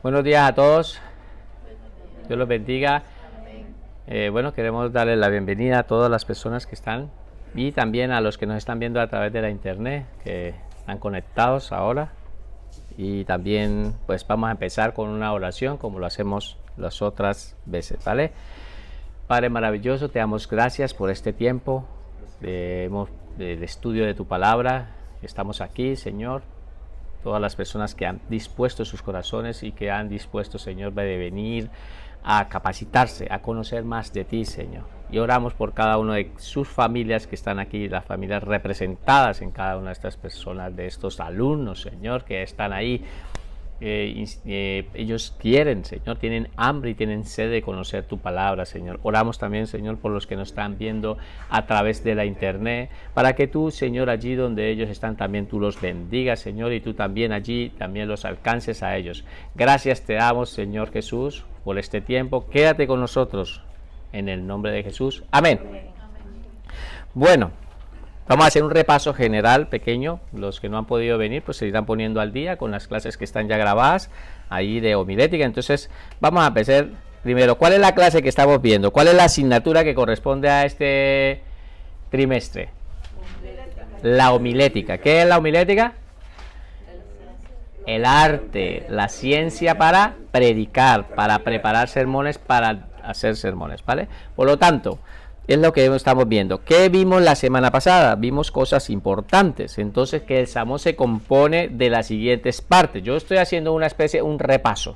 Buenos días a todos. Dios los bendiga. Bueno, queremos darle la bienvenida a todas las personas que están y también a los que nos están viendo a través de la internet, que están conectados ahora. Y también pues vamos a empezar con una oración como lo hacemos las otras veces, ¿vale? Padre maravilloso, te damos gracias por este tiempo de estudio de tu palabra. Estamos aquí, Señor. Todas las personas que han dispuesto sus corazones y que han dispuesto, Señor, de venir a capacitarse, a conocer más de ti, Señor. Y oramos por cada uno de sus familias que están aquí, las familias representadas en cada una de estas personas, de estos alumnos, Señor, que están ahí. Ellos quieren, Señor, tienen hambre y tienen sed de conocer tu palabra, Señor. Oramos también, Señor, por los que nos están viendo a través de la internet, para que tú, Señor, allí donde ellos están, también tú los bendigas, Señor, y tú también allí, también los alcances a ellos. Gracias te damos, Señor Jesús, por este tiempo. Quédate con nosotros, en el nombre de Jesús. Amén. Bueno, vamos a hacer un repaso general pequeño. Los que no han podido venir pues se irán poniendo al día con las clases que están ya grabadas ahí de homilética. Entonces vamos a empezar primero. ¿Cuál es la clase que estamos viendo? ¿Cuál es la asignatura que corresponde a este trimestre? La homilética. ¿Qué es la homilética? El arte, la ciencia para predicar, para preparar sermones, para hacer sermones, ¿vale? Por lo tanto, es lo que estamos viendo. ¿Qué vimos la semana pasada? Vimos cosas importantes. Entonces, que el sermón se compone de las siguientes partes. Yo estoy haciendo una especie, un repaso,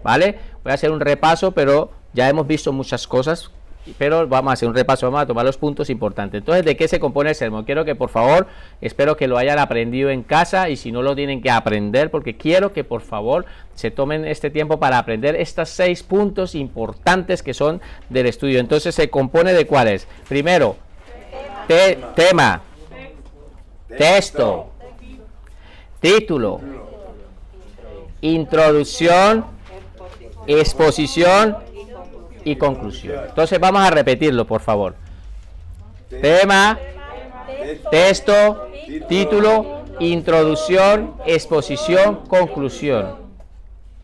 ¿vale? Voy a hacer un repaso, pero ya hemos visto muchas cosas, pero vamos a hacer un repaso, vamos a tomar los puntos importantes. Entonces, ¿de qué se compone el sermón? Quiero que, por favor, espero que lo hayan aprendido en casa, y si no lo tienen que aprender, porque quiero que, por favor, se tomen este tiempo para aprender estos 6 puntos importantes que son del estudio. Entonces, ¿se compone de cuáles? Primero, tema, texto, título, introducción, exposición y conclusión. Entonces vamos a repetirlo, por favor. Tema, texto, título, introducción, exposición, conclusión.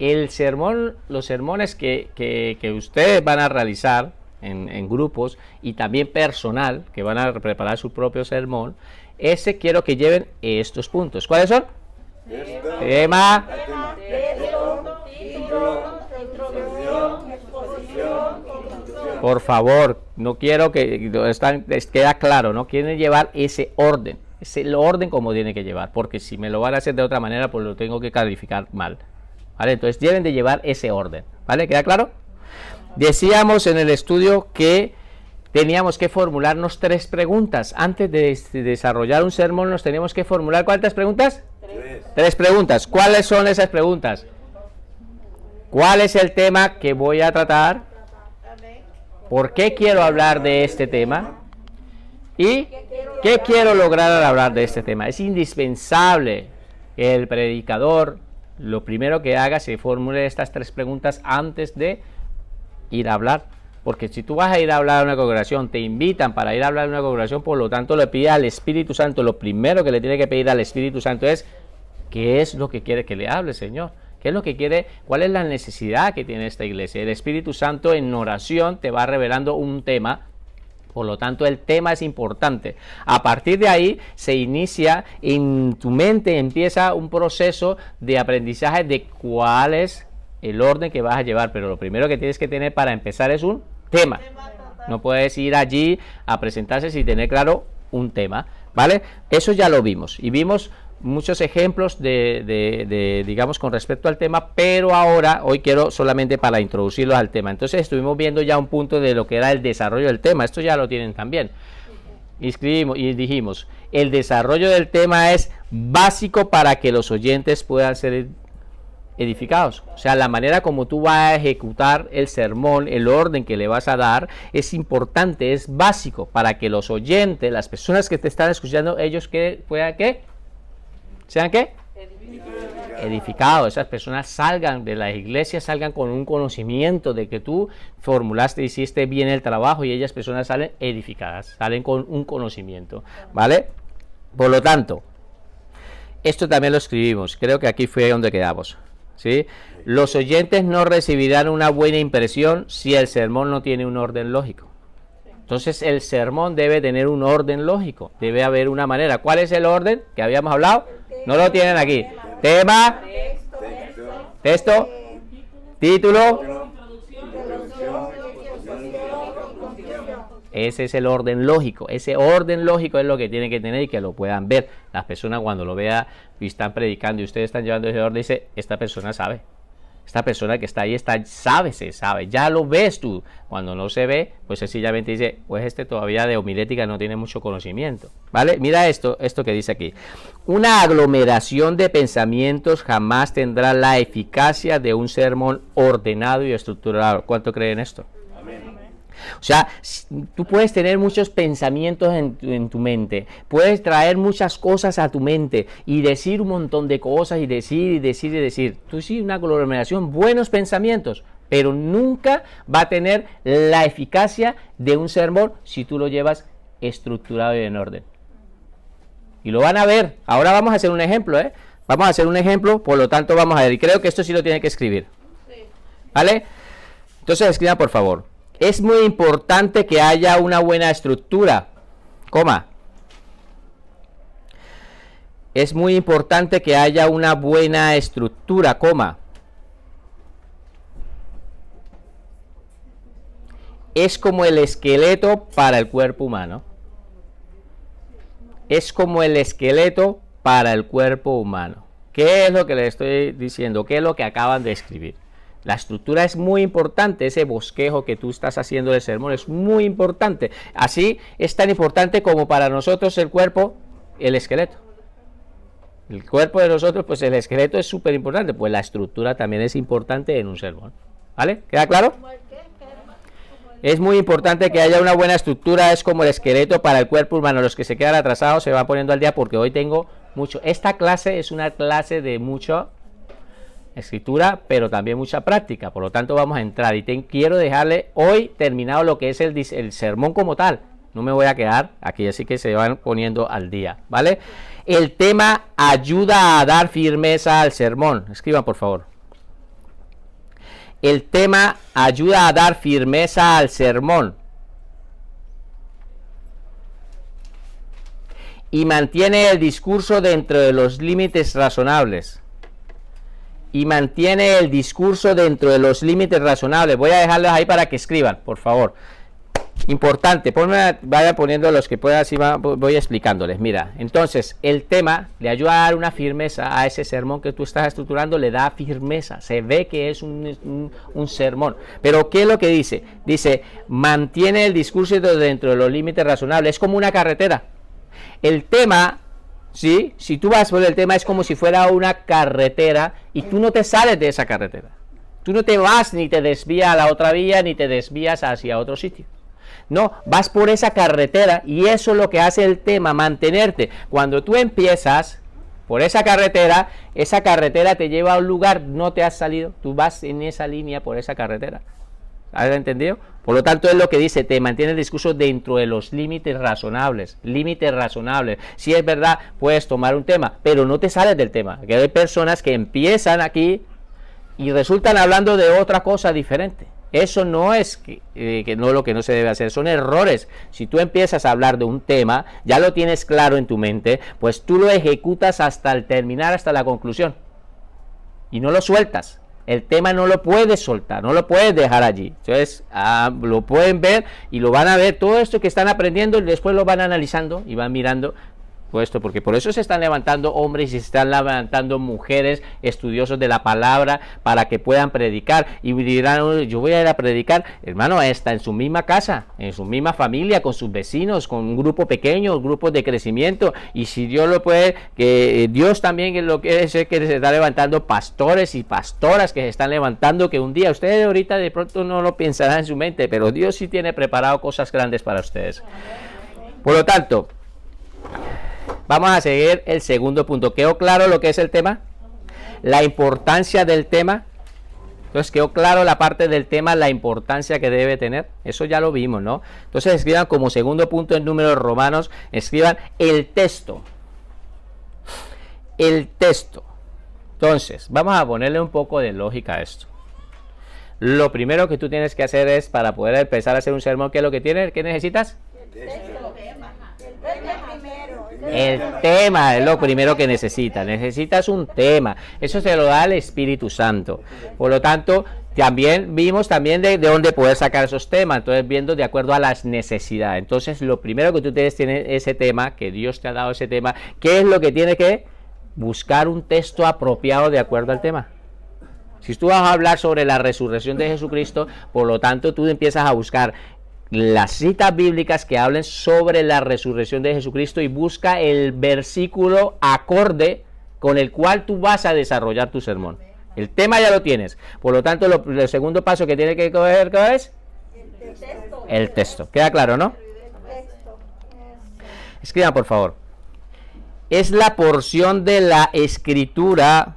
El sermón, los sermones que ustedes van a realizar en grupos y también personal, que van a preparar su propio sermón, ese quiero que lleven estos puntos. ¿Cuáles son? Tema, por favor, no quiero que queda claro, no quieren llevar ese orden, es el orden como tiene que llevar, porque si me lo van a hacer de otra manera, pues lo tengo que calificar mal, ¿vale? Entonces deben de llevar ese orden, ¿vale? ¿Queda claro? Decíamos en el estudio que teníamos que formularnos 3 preguntas. Antes de desarrollar un sermón nos teníamos que formular, ¿cuántas preguntas? 3 preguntas. ¿Cuáles son esas preguntas? ¿Cuál es el tema que voy a tratar? ¿Por qué quiero hablar de este tema? ¿Y qué quiero lograr al hablar de este tema? Es indispensable que el predicador, lo primero que haga, se formule estas 3 preguntas antes de ir a hablar. Porque si tú vas a ir a hablar a una congregación, te invitan para ir a hablar a una congregación, por lo tanto le pide al Espíritu Santo, lo primero que le tiene que pedir al Espíritu Santo es, ¿qué es lo que quiere que le hable, Señor? ¿Qué es lo que quiere? ¿Cuál es la necesidad que tiene esta iglesia? El Espíritu Santo en oración te va revelando un tema, por lo tanto el tema es importante. A partir de ahí se inicia en tu mente, empieza un proceso de aprendizaje de cuál es el orden que vas a llevar, pero lo primero que tienes que tener para empezar es un tema. No puedes ir allí a presentarse sin tener claro un tema, ¿vale? Eso ya lo vimos, y vimos muchos ejemplos digamos, con respecto al tema, pero ahora, hoy quiero solamente para introducirlos al tema. Entonces estuvimos viendo ya un punto de lo que era el desarrollo del tema, esto ya lo tienen también. Escribimos y dijimos, el desarrollo del tema es básico para que los oyentes puedan ser edificados. O sea, la manera como tú vas a ejecutar el sermón, el orden que le vas a dar, es importante, es básico para que los oyentes, las personas que te están escuchando, ellos que puedan ¿qué? ¿Sean qué? Edificados. Esas personas salgan de las iglesias, salgan con un conocimiento de que tú formulaste, hiciste bien el trabajo, y ellas personas salen edificadas, salen con un conocimiento, ¿vale? Por lo tanto, esto también lo escribimos, creo que aquí fue donde quedamos. ¿sí? Los oyentes no recibirán una buena impresión si el sermón no tiene un orden lógico. Entonces el sermón debe tener un orden lógico, debe haber una manera. ¿Cuál es el orden que habíamos hablado? No lo tienen aquí. Tema, texto, título. Ese es el orden lógico. Ese orden lógico es lo que tienen que tener y que lo puedan ver. Las personas cuando lo vean y están predicando y ustedes están llevando ese orden, dice, esta persona sabe. Esta persona que está ahí se sabe, ya lo ves tú. Cuando no se ve, pues sencillamente dice, pues este todavía de homilética no tiene mucho conocimiento, ¿vale? Mira esto que dice aquí. Una aglomeración de pensamientos jamás tendrá la eficacia de un sermón ordenado y estructurado. ¿Cuánto creen esto? O sea, tú puedes tener muchos pensamientos en tu mente, puedes traer muchas cosas a tu mente y decir un montón de cosas y decir. Tú sí, una aglomeración, buenos pensamientos, pero nunca va a tener la eficacia de un sermón si tú lo llevas estructurado y en orden. Y lo van a ver. Ahora vamos a hacer un ejemplo, ¿eh? Vamos a hacer un ejemplo, por lo tanto vamos a ver. Y creo que esto sí lo tiene que escribir. ¿Vale? Entonces escriban, por favor. Es muy importante que haya una buena estructura, coma. Es muy importante que haya una buena estructura, coma. Es como el esqueleto para el cuerpo humano. Es como el esqueleto para el cuerpo humano. ¿Qué es lo que les estoy diciendo? ¿Qué es lo que acaban de escribir? La estructura es muy importante, ese bosquejo que tú estás haciendo del sermón es muy importante. Así es tan importante como para nosotros el cuerpo, el esqueleto. El cuerpo de nosotros, pues el esqueleto es súper importante, pues la estructura también es importante en un sermón. ¿Vale? ¿Queda claro? Es muy importante que haya una buena estructura, es como el esqueleto para el cuerpo humano. Los que se quedan atrasados se van poniendo al día porque hoy tengo mucho. Esta clase es una clase de mucho escritura, pero también mucha práctica, por lo tanto vamos a entrar y quiero dejarle hoy terminado lo que es el sermón como tal. No me voy a quedar aquí, así que se van poniendo al día, ¿vale? El tema ayuda a dar firmeza al sermón. Escriban, por favor. El tema ayuda a dar firmeza al sermón y mantiene el discurso dentro de los límites razonables. Y mantiene el discurso dentro de los límites razonables. Voy a dejarlos ahí para que escriban, por favor. Importante, vayan poniendo los que puedan, así voy explicándoles. Mira, entonces, el tema le ayuda a dar una firmeza a ese sermón que tú estás estructurando, le da firmeza, se ve que es un sermón. Pero, ¿qué es lo que dice? Dice, mantiene el discurso dentro de los límites razonables, es como una carretera. El tema... ¿sí? Si tú vas por el tema es como si fuera una carretera y tú no te sales de esa carretera. Tú no te vas ni te desvías a la otra vía ni te desvías hacia otro sitio. No, vas por esa carretera y eso es lo que hace el tema, mantenerte. Cuando tú empiezas por esa carretera te lleva a un lugar, no te has salido, tú vas en esa línea por esa carretera. ¿Has entendido? Por lo tanto es lo que dice, te mantiene el discurso dentro de los límites razonables. Límites razonables. Si es verdad, puedes tomar un tema, pero no te sales del tema. Que hay personas que empiezan aquí y resultan hablando de otra cosa diferente. Eso no es que no lo que no se debe hacer, son errores. Si tú empiezas a hablar de un tema, ya lo tienes claro en tu mente, pues tú lo ejecutas hasta el terminar, hasta la conclusión. Y no lo sueltas. El tema no lo puedes soltar, no lo puedes dejar allí. Entonces, lo pueden ver y lo van a ver. Todo esto que están aprendiendo y después lo van analizando y van mirando puesto, porque por eso se están levantando hombres y se están levantando mujeres estudiosos de la palabra para que puedan predicar y dirán, yo voy a ir a predicar, hermano, está en su misma casa, en su misma familia, con sus vecinos, con un grupo pequeño, grupos de crecimiento, y si Dios lo puede, que Dios también lo quiere decir, que se está levantando pastores y pastoras que se están levantando, que un día ustedes ahorita de pronto no lo pensarán en su mente, pero Dios sí tiene preparado cosas grandes para ustedes. Por lo tanto, vamos a seguir el segundo punto. ¿Quedó claro lo que es el tema? La importancia del tema. Entonces, quedó claro la parte del tema, la importancia que debe tener. Eso ya lo vimos, ¿no? Entonces, escriban como segundo punto en números romanos, escriban el texto. El texto. Entonces, vamos a ponerle un poco de lógica a esto. Lo primero que tú tienes que hacer es, para poder empezar a hacer un sermón, ¿qué es lo que tienes? ¿Qué necesitas? El tema es lo primero que necesitas. Necesitas un tema. Eso se lo da el Espíritu Santo. Por lo tanto, también vimos de dónde poder sacar esos temas. Entonces, viendo de acuerdo a las necesidades. Entonces, lo primero que tú tienes ese tema, que Dios te ha dado ese tema. ¿Qué es lo que tienes que buscar? Un texto apropiado de acuerdo al tema. Si tú vas a hablar sobre la resurrección de Jesucristo, por lo tanto, tú empiezas a buscar las citas bíblicas que hablen sobre la resurrección de Jesucristo y busca el versículo acorde con el cual tú vas a desarrollar tu sermón. El tema ya lo tienes. Por lo tanto, el segundo paso que tiene que coger, ¿qué es? El texto. ¿Queda claro, no? Escriban, por favor. Es la porción de la Escritura.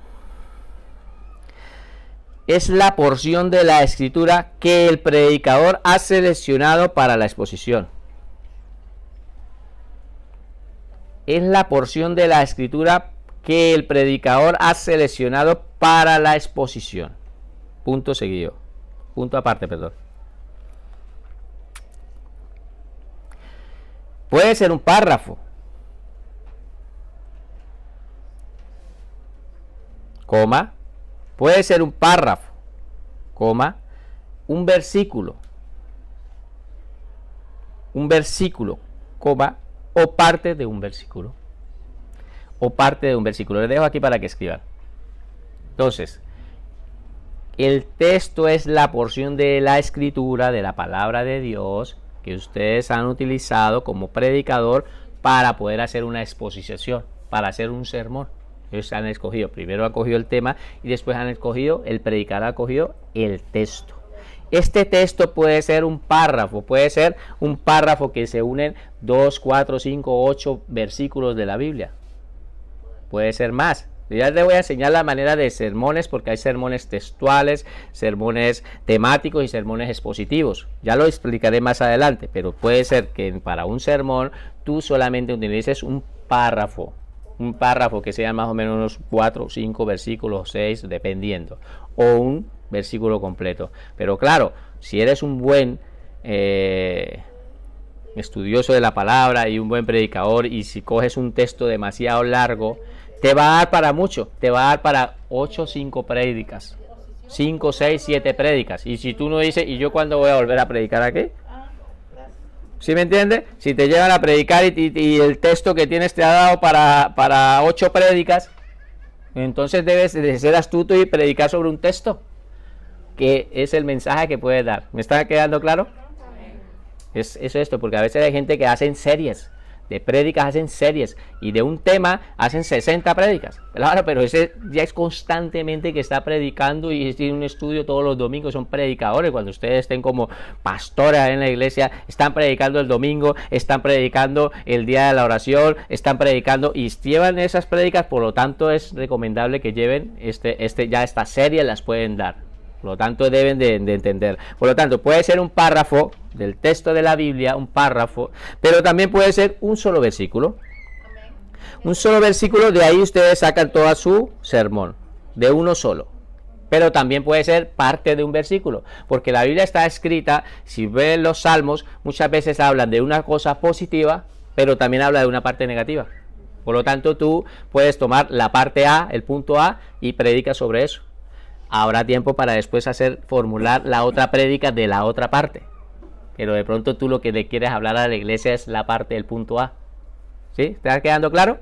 Es la porción de la Escritura que el predicador ha seleccionado para la exposición. Es la porción de la Escritura que el predicador ha seleccionado para la exposición. Punto seguido. Punto aparte, perdón. Puede ser un párrafo, coma. Puede ser un párrafo, coma, un versículo, coma, o parte de un versículo. O parte de un versículo. Les dejo aquí para que escriban. Entonces, el texto es la porción de la Escritura, de la palabra de Dios, que ustedes han utilizado como predicador para poder hacer una exposición, para hacer un sermón. Ellos han escogido, primero han cogido el tema y después han escogido, el predicador ha cogido el texto. Este texto puede ser un párrafo que se unen 2, 4, 5, 8 versículos de la Biblia. Puede ser más. Ya les voy a enseñar la manera de sermones, porque hay sermones textuales, sermones temáticos y sermones expositivos. Ya lo explicaré más adelante, pero puede ser que para un sermón tú solamente utilices un párrafo que sea más o menos unos 4 o 5 versículos, 6, dependiendo, o un versículo completo. Pero claro, si eres un buen estudioso de la palabra y un buen predicador, y si coges un texto demasiado largo, te va a dar para mucho, te va a dar para 8 o 5 prédicas, 5, 6, 7 prédicas. Y si tú no dices, ¿y yo cuándo voy a volver a predicar aquí? ¿Sí me entiendes? Si te llevan a predicar y el texto que tienes te ha dado para 8 prédicas, entonces debes de ser astuto y predicar sobre un texto, que es el mensaje que puedes dar. ¿Me está quedando claro? Es esto, porque a veces hay gente que hacen series de prédicas, hacen series, y de un tema hacen 60 prédicas. Claro, pero ese ya es constantemente que está predicando y tiene un estudio todos los domingos, son predicadores. Cuando ustedes estén como pastores en la iglesia, están predicando el domingo, están predicando el día de la oración, están predicando y llevan esas prédicas. Por lo tanto, es recomendable que lleven ya esta serie, las pueden dar. Por lo tanto, deben de entender. Por lo tanto, puede ser un párrafo del texto de la Biblia, un párrafo, pero también puede ser un solo versículo. Un solo versículo, de ahí ustedes sacan todo su sermón, de uno solo. Pero también puede ser parte de un versículo, porque la Biblia está escrita, si ven los salmos, muchas veces hablan de una cosa positiva, pero también habla de una parte negativa. Por lo tanto, tú puedes tomar la parte A, el punto A, y predicas sobre eso. Habrá tiempo para después formular la otra prédica de la otra parte. Pero de pronto tú lo que le quieres hablar a la iglesia es la parte del punto A. ¿Sí? ¿Está quedando claro?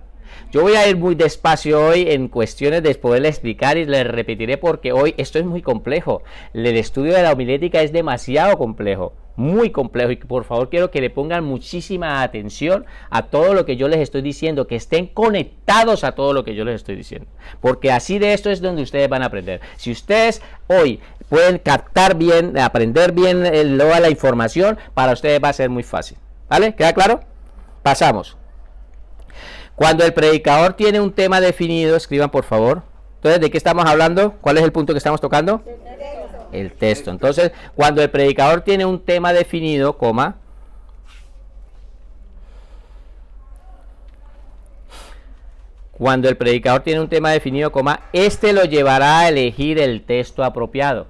Yo voy a ir muy despacio hoy en cuestiones de poderle explicar, y les repetiré porque hoy esto es muy complejo. El estudio de la homilética es demasiado complejo, muy complejo, y por favor quiero que le pongan muchísima atención a todo lo que yo les estoy diciendo, que estén conectados a todo lo que yo les estoy diciendo, porque así de esto es donde ustedes van a aprender. Si ustedes hoy pueden captar bien, aprender bien toda la información, para ustedes va a ser muy fácil. ¿Vale? ¿Queda claro? Pasamos. Cuando el predicador tiene un tema definido, escriban por favor. Entonces, ¿de qué estamos hablando? ¿Cuál es el punto que estamos tocando? El texto. Entonces, cuando el predicador tiene un tema definido, coma, Cuando el predicador tiene un tema definido, coma, este lo llevará a elegir el texto apropiado.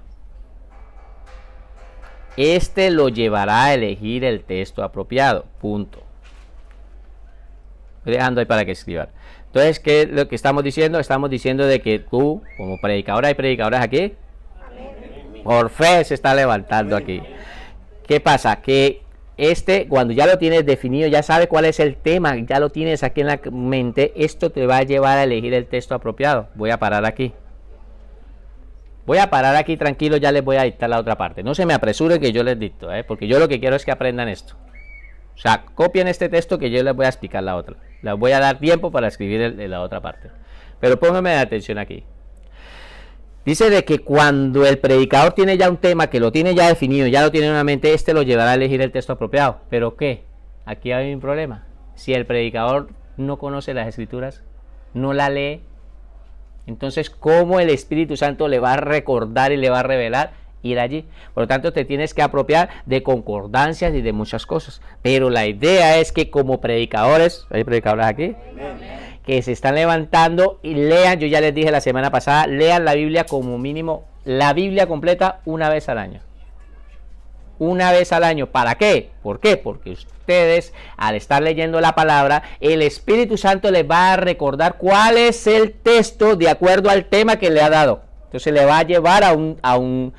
Este lo llevará a elegir el texto apropiado. Punto. Estoy dejando ahí para que escriban. Entonces, ¿qué es lo que estamos diciendo? Estamos diciendo de que tú, como predicadora, hay predicadores aquí. Por fe se está levantando aquí. ¿Qué pasa? Que cuando ya lo tienes definido, ya sabes cuál es el tema, ya lo tienes aquí en la mente, esto te va a llevar a elegir el texto apropiado. Voy a parar aquí. Voy a parar aquí tranquilo, ya les voy a dictar la otra parte. No se me apresuren que yo les dicto, porque yo lo que quiero es que aprendan esto. O sea, copien este texto que yo les voy a explicar la otra. Les voy a dar tiempo para escribir la otra parte. Pero pónganme atención aquí. Dice de que cuando el predicador tiene ya un tema, que lo tiene ya definido, ya lo tiene en una mente, lo llevará a elegir el texto apropiado. ¿Pero qué? Aquí hay un problema. Si el predicador no conoce las escrituras, no la lee, entonces ¿cómo el Espíritu Santo le va a recordar y le va a revelar ir allí? Por lo tanto, te tienes que apropiar de concordancias y de muchas cosas. Pero la idea es que como predicadores, ¿hay predicadores aquí? Amén. Que se están levantando y lean, yo ya les dije la semana pasada, lean la Biblia como mínimo, la Biblia completa una vez al año. Una vez al año. ¿Para qué? ¿Por qué? Porque ustedes, al estar leyendo la palabra, el Espíritu Santo les va a recordar cuál es el texto de acuerdo al tema que le ha dado. Entonces le va a llevar a un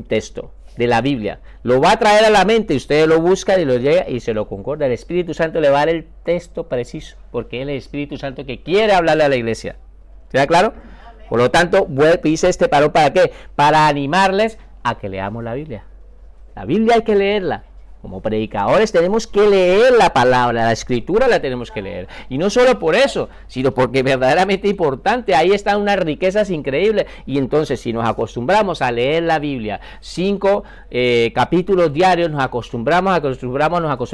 texto de la Biblia. Lo va a traer a la mente, ustedes lo buscan y lo llega y se lo concorda. El Espíritu Santo le va a dar el texto preciso, porque es el Espíritu Santo que quiere hablarle a la iglesia. ¿Queda claro? Por lo tanto, hice este parón, ¿para qué? Para animarles a que leamos la Biblia. La Biblia hay que leerla. Como predicadores tenemos que leer la palabra, la escritura la tenemos que leer. Y no solo por eso, sino porque verdaderamente importante, ahí están unas riquezas increíbles. Y entonces si nos acostumbramos a leer la Biblia, 5 capítulos diarios, nos acostumbramos,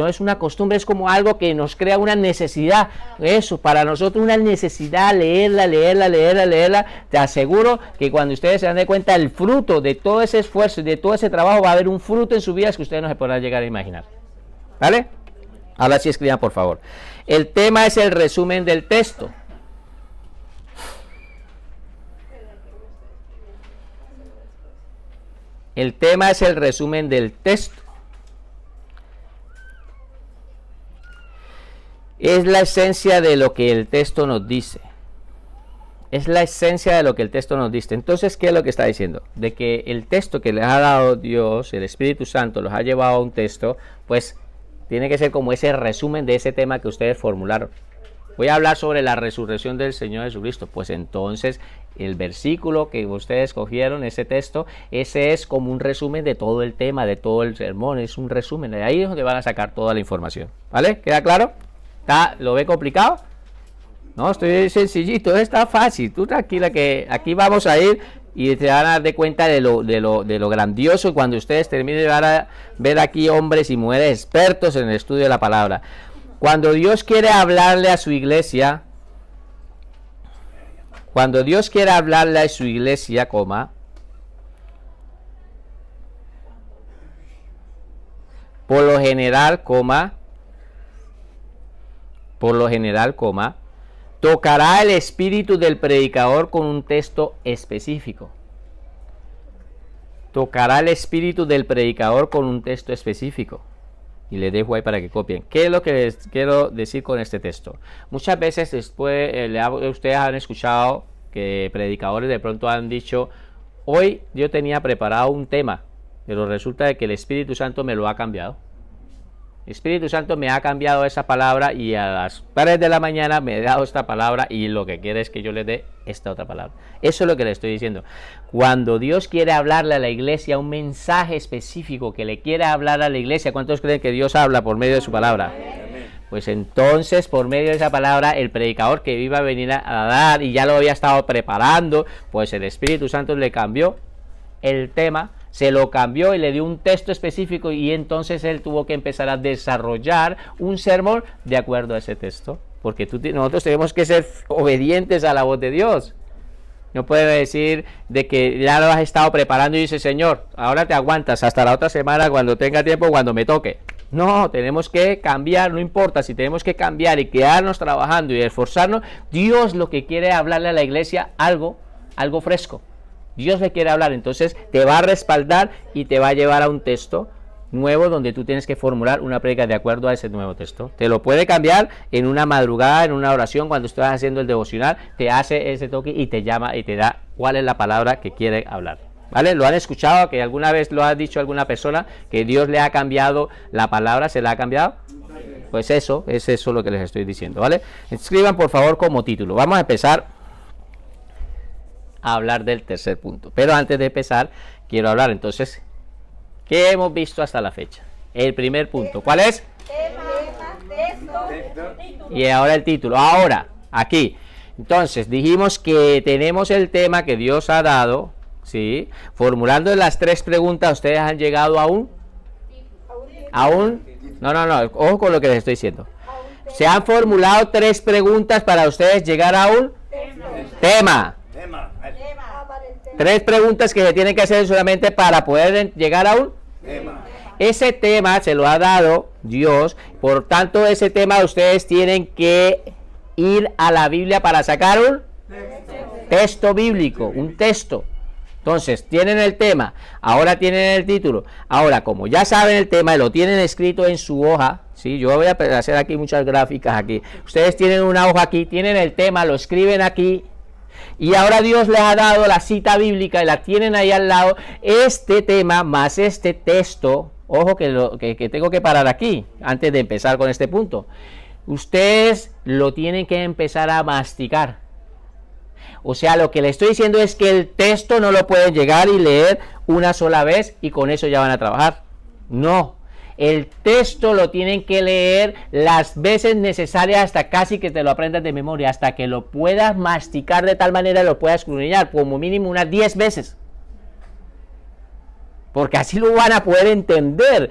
es una costumbre, es como algo que nos crea una necesidad. Eso, para nosotros una necesidad, leerla. Te aseguro que cuando ustedes se dan de cuenta el fruto de todo ese esfuerzo y de todo ese trabajo, va a haber un fruto en sus vidas que ustedes no se podrán llegar a imaginar. ¿Vale? Ahora sí escriban, por favor. El tema es el resumen del texto. El tema es el resumen del texto. Es la esencia de lo que el texto nos dice. Es la esencia de lo que el texto nos dice. Entonces, ¿qué es lo que está diciendo? De que el texto que les ha dado Dios, el Espíritu Santo, los ha llevado a un texto, pues tiene que ser como ese resumen de ese tema que ustedes formularon. Voy a hablar sobre la resurrección del Señor Jesucristo. Pues entonces, el versículo que ustedes cogieron, ese texto, ese es como un resumen de todo el tema, de todo el sermón. Es un resumen. De ahí es donde van a sacar toda la información. ¿Vale? ¿Queda claro? ¿Lo ve complicado? No, estoy sencillito, está fácil. Tú tranquila que aquí vamos a ir y se van a dar de cuenta de lo grandioso. Cuando ustedes terminen van a ver aquí hombres y mujeres expertos en el estudio de la palabra. Cuando Dios quiere hablarle a su iglesia, por lo general, tocará el espíritu del predicador con un texto específico. Y les dejo ahí para que copien. ¿Qué es lo que les quiero decir con este texto? Muchas veces después ustedes han escuchado que predicadores de pronto han dicho: hoy yo tenía preparado un tema, pero resulta de que el Espíritu Santo me lo ha cambiado. El Espíritu Santo me ha cambiado esa palabra y a las 3 de la mañana me he dado esta palabra y lo que quiere es que yo le dé esta otra palabra. Eso es lo que le estoy diciendo. Cuando Dios quiere hablarle a la iglesia un mensaje específico que le quiere hablar a la iglesia, ¿cuántos creen que Dios habla por medio de su palabra? Pues entonces, por medio de esa palabra, el predicador que iba a venir a dar y ya lo había estado preparando, pues el Espíritu Santo le cambió el tema, se lo cambió y le dio un texto específico, y entonces él tuvo que empezar a desarrollar un sermón de acuerdo a ese texto, porque nosotros tenemos que ser obedientes a la voz de Dios. No puede decir de que ya lo has estado preparando y dice: Señor, ahora te aguantas hasta la otra semana cuando tenga tiempo, cuando me toque. No, tenemos que cambiar, no importa si tenemos que cambiar y quedarnos trabajando y esforzarnos. Dios lo que quiere es hablarle a la iglesia algo fresco. Dios le quiere hablar, entonces te va a respaldar y te va a llevar a un texto nuevo donde tú tienes que formular una prédica de acuerdo a ese nuevo texto. Te lo puede cambiar en una madrugada, en una oración, cuando estás haciendo el devocional, te hace ese toque y te llama y te da cuál es la palabra que quiere hablar. ¿Vale? ¿Lo han escuchado? ¿Que alguna vez lo ha dicho alguna persona? ¿Que Dios le ha cambiado la palabra? ¿Se la ha cambiado? Pues eso, es eso lo que les estoy diciendo, ¿vale? Escriban por favor como título. Vamos a empezar a hablar del tercer punto. Pero antes de empezar, quiero hablar entonces, ¿qué hemos visto hasta la fecha? El primer punto, ¿cuál es? Y ahora el título. Ahora, aquí. Entonces, dijimos que tenemos el tema que Dios ha dado, ¿sí? Formulando las 3 preguntas, ustedes han llegado a un... No, ojo con lo que les estoy diciendo. Se han formulado 3 preguntas para ustedes llegar a un tema. 3 preguntas que se tienen que hacer solamente para poder llegar a un tema. Ese tema se lo ha dado Dios, por tanto ese tema ustedes tienen que ir a la Biblia para sacar un texto bíblico, un texto. Entonces, tienen el tema, ahora tienen el título. Ahora, como ya saben el tema y lo tienen escrito en su hoja, ¿sí? Yo voy a hacer aquí muchas gráficas aquí. Ustedes tienen una hoja aquí, tienen el tema, lo escriben aquí. Y ahora Dios les ha dado la cita bíblica y la tienen ahí al lado. Este tema más este texto, ojo que tengo que parar aquí antes de empezar con este punto. Ustedes lo tienen que empezar a masticar. O sea, lo que le estoy diciendo es que el texto no lo pueden llegar y leer una sola vez y con eso ya van a trabajar. No, el texto lo tienen que leer las veces necesarias hasta casi que te lo aprendas de memoria, hasta que lo puedas masticar de tal manera lo puedas escudriñar, como mínimo unas 10 veces. Porque así lo van a poder entender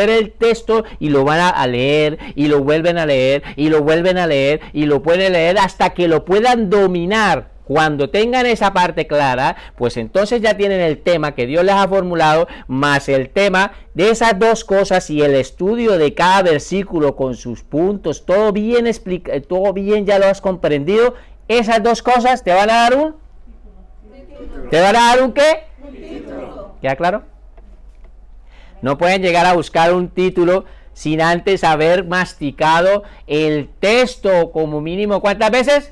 el texto y lo van a leer y lo vuelven a leer y lo vuelven a leer y lo pueden leer hasta que lo puedan dominar. Cuando tengan esa parte clara, pues entonces ya tienen el tema que Dios les ha formulado, más el tema de esas 2 cosas y el estudio de cada versículo con sus puntos, todo bien explicado, todo bien ya lo has comprendido. Esas 2 cosas te van a dar un... ¿Te van a dar un qué? Un título. ¿Queda claro? No pueden llegar a buscar un título sin antes haber masticado el texto como mínimo, ¿cuántas veces?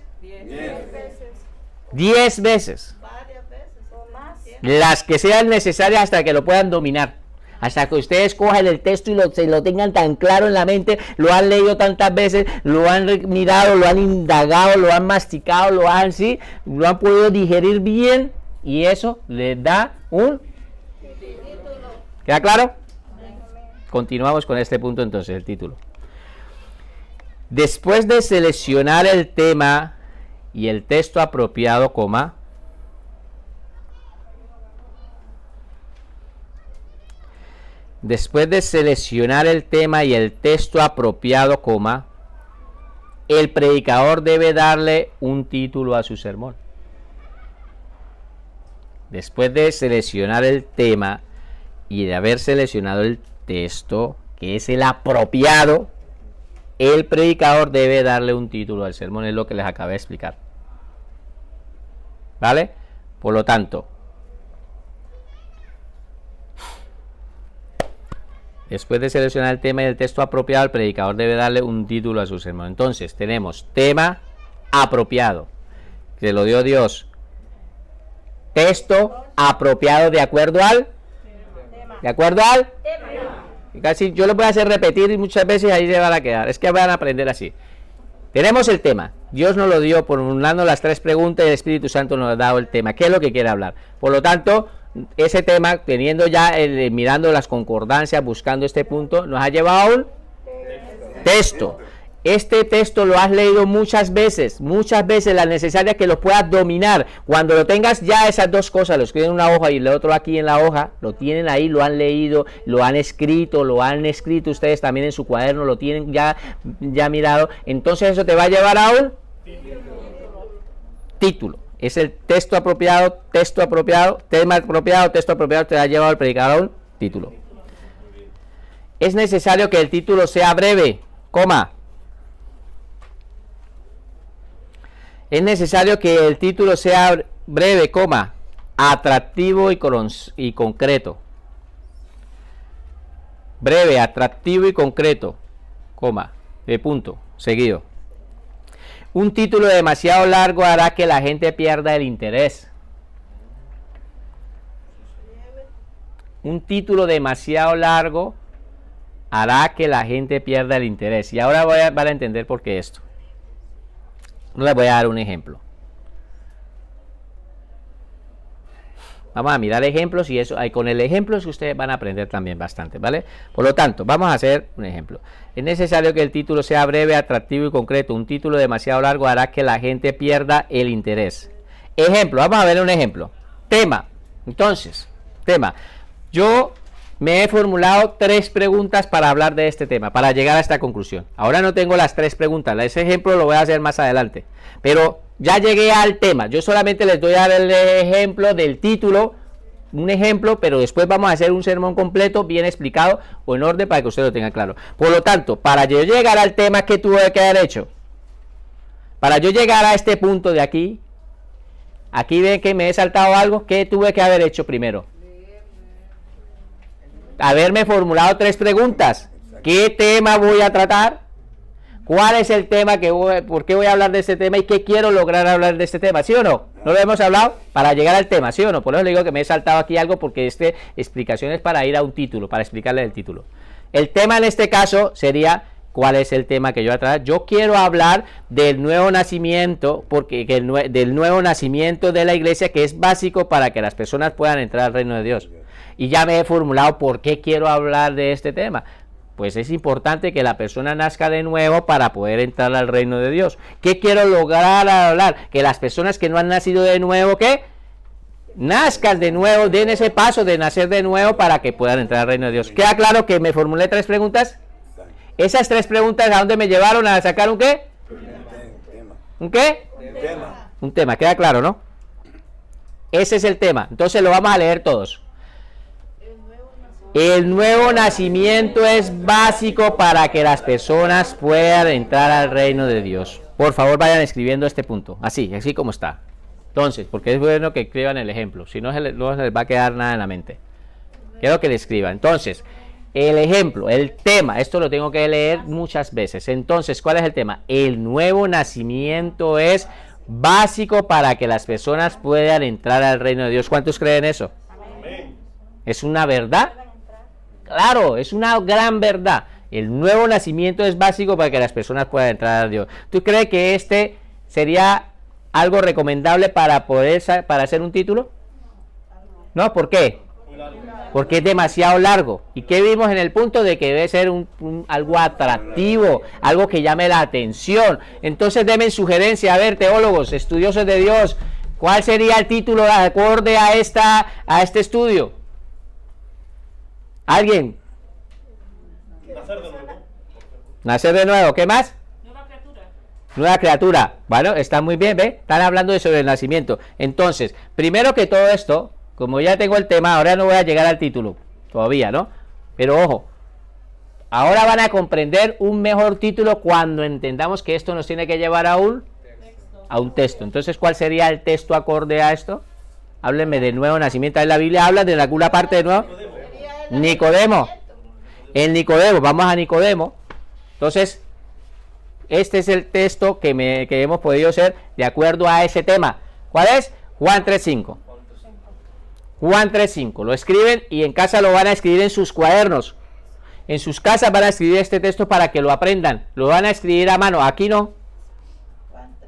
10 veces. Varias veces o más. Las que sean necesarias hasta que lo puedan dominar. Hasta que ustedes cojan el texto y se lo tengan tan claro en la mente, lo han leído tantas veces, lo han mirado, lo han indagado, lo han masticado, lo han podido digerir bien y eso les da un... ¿Queda claro? Continuamos con este punto entonces, el título. Después de seleccionar el tema y el texto apropiado, después de seleccionar el tema y el texto apropiado, el predicador debe darle un título a su sermón. Después de seleccionar el tema y de haber seleccionado el texto, que es el apropiado, el predicador debe darle un título al sermón, es lo que les acabé de explicar. ¿Vale? Por lo tanto, después de seleccionar el tema y el texto apropiado, el predicador debe darle un título a su sermón. Entonces, tenemos tema apropiado, que lo dio Dios. Texto apropiado de acuerdo al casi yo lo voy a hacer repetir muchas veces y ahí se van a quedar. Es que van a aprender así. Tenemos el tema. Dios nos lo dio formulando las 3 preguntas y el Espíritu Santo nos ha dado el tema. ¿Qué es lo que quiere hablar? Por lo tanto, ese tema, teniendo ya mirando las concordancias, buscando este punto, nos ha llevado a un texto. Este texto lo has leído muchas veces, las necesarias que lo puedas dominar. Cuando lo tengas ya esas 2 cosas, lo escriben en una hoja y el otro aquí en la hoja, lo tienen ahí, lo han leído, lo han escrito ustedes también en su cuaderno, lo tienen ya mirado. Entonces eso te va a llevar a un título. Es el texto apropiado, tema apropiado, texto apropiado, te va a llevar al predicador a un título. Es necesario que el título sea breve, coma. Es necesario que el título sea breve, coma, atractivo y concreto. Breve, atractivo y concreto, coma, de punto, seguido. Un título demasiado largo hará que la gente pierda el interés. Un título demasiado largo hará que la gente pierda el interés. Y ahora van a entender por qué esto. Les voy a dar un ejemplo. Vamos a mirar ejemplos y eso, con el ejemplo es que ustedes van a aprender también bastante, ¿vale? Por lo tanto, vamos a hacer un ejemplo. Es necesario que el título sea breve, atractivo y concreto. Un título demasiado largo hará que la gente pierda el interés. Ejemplo, vamos a ver un ejemplo. Tema. Entonces, tema. Yo me he formulado 3 preguntas para hablar de este tema, para llegar a esta conclusión. Ahora no tengo las 3 preguntas, ese ejemplo lo voy a hacer más adelante. Pero ya llegué al tema, yo solamente les doy a dar el ejemplo del título, un ejemplo, pero después vamos a hacer un sermón completo, bien explicado o en orden para que ustedes lo tengan claro. Por lo tanto, para yo llegar al tema, ¿qué tuve que haber hecho? Para yo llegar a este punto de aquí, aquí ven que me he saltado algo, ¿qué tuve que haber hecho primero? Haberme formulado 3 preguntas. ¿Qué tema voy a tratar? ¿Cuál es el tema por qué voy a hablar de este tema y qué quiero lograr hablar de este tema? ¿Sí o no? ¿No lo hemos hablado? Para llegar al tema, ¿sí o no? Por eso le digo que me he saltado aquí algo porque explicación es para ir a un título, para explicarle el título. El tema en este caso sería, ¿cuál es el tema que yo voy a tratar? Yo quiero hablar del nuevo nacimiento, del nuevo nacimiento de la iglesia, que es básico para que las personas puedan entrar al reino de Dios. Y ya me he formulado por qué quiero hablar de este tema. Pues es importante que la persona nazca de nuevo para poder entrar al reino de Dios. ¿Qué quiero lograr al hablar? Que las personas que no han nacido de nuevo, ¿qué? Nazcan de nuevo, den ese paso de nacer de nuevo para que puedan entrar al reino de Dios. ¿Queda claro que me formulé 3 preguntas? Esas 3 preguntas, ¿a dónde me llevaron? ¿A sacar un qué? ¿Un qué? Un tema, queda claro, ¿no? Ese es el tema. Entonces lo vamos a leer todos. El nuevo nacimiento es básico para que las personas puedan entrar al reino de Dios. Por favor, vayan escribiendo este punto, así como está. Entonces, porque es bueno que escriban el ejemplo, si no, no se les va a quedar nada en la mente. Quiero que le escriban. Entonces, el ejemplo, el tema, esto lo tengo que leer muchas veces. Entonces, ¿cuál es el tema? El nuevo nacimiento es básico para que las personas puedan entrar al reino de Dios. ¿Cuántos creen eso? ¿Es una verdad? Claro, es una gran verdad. El nuevo nacimiento es básico para que las personas puedan entrar a Dios. ¿Tú crees que este sería algo recomendable para hacer un título? ¿No? ¿Por qué? Porque es demasiado largo. ¿Y qué vimos en el punto de que debe ser algo atractivo, algo que llame la atención? Entonces denme sugerencia, a ver, teólogos, estudiosos de Dios, ¿cuál sería el título acorde a este estudio? ¿Alguien? Nacer de nuevo. Nacer de nuevo, ¿qué más? Nueva criatura. Nueva criatura. Bueno, está muy bien, ¿ve? Están hablando sobre el nacimiento. Entonces, primero que todo esto, como ya tengo el tema, ahora no voy a llegar al título, todavía, ¿no? Pero ojo, ahora van a comprender un mejor título cuando entendamos que esto nos tiene que llevar a un texto. Entonces, ¿cuál sería el texto acorde a esto? Háblenme del nuevo nacimiento. ¿En la Biblia habla de alguna parte de nuevo? Nicodemo. El Nicodemo, vamos a Nicodemo. Entonces, este es el texto que hemos podido hacer de acuerdo a ese tema. ¿Cuál es? Juan 3:5. Juan 3:5. Lo escriben y en casa lo van a escribir en sus cuadernos. En sus casas van a escribir este texto para que lo aprendan. Lo van a escribir a mano. Aquí no.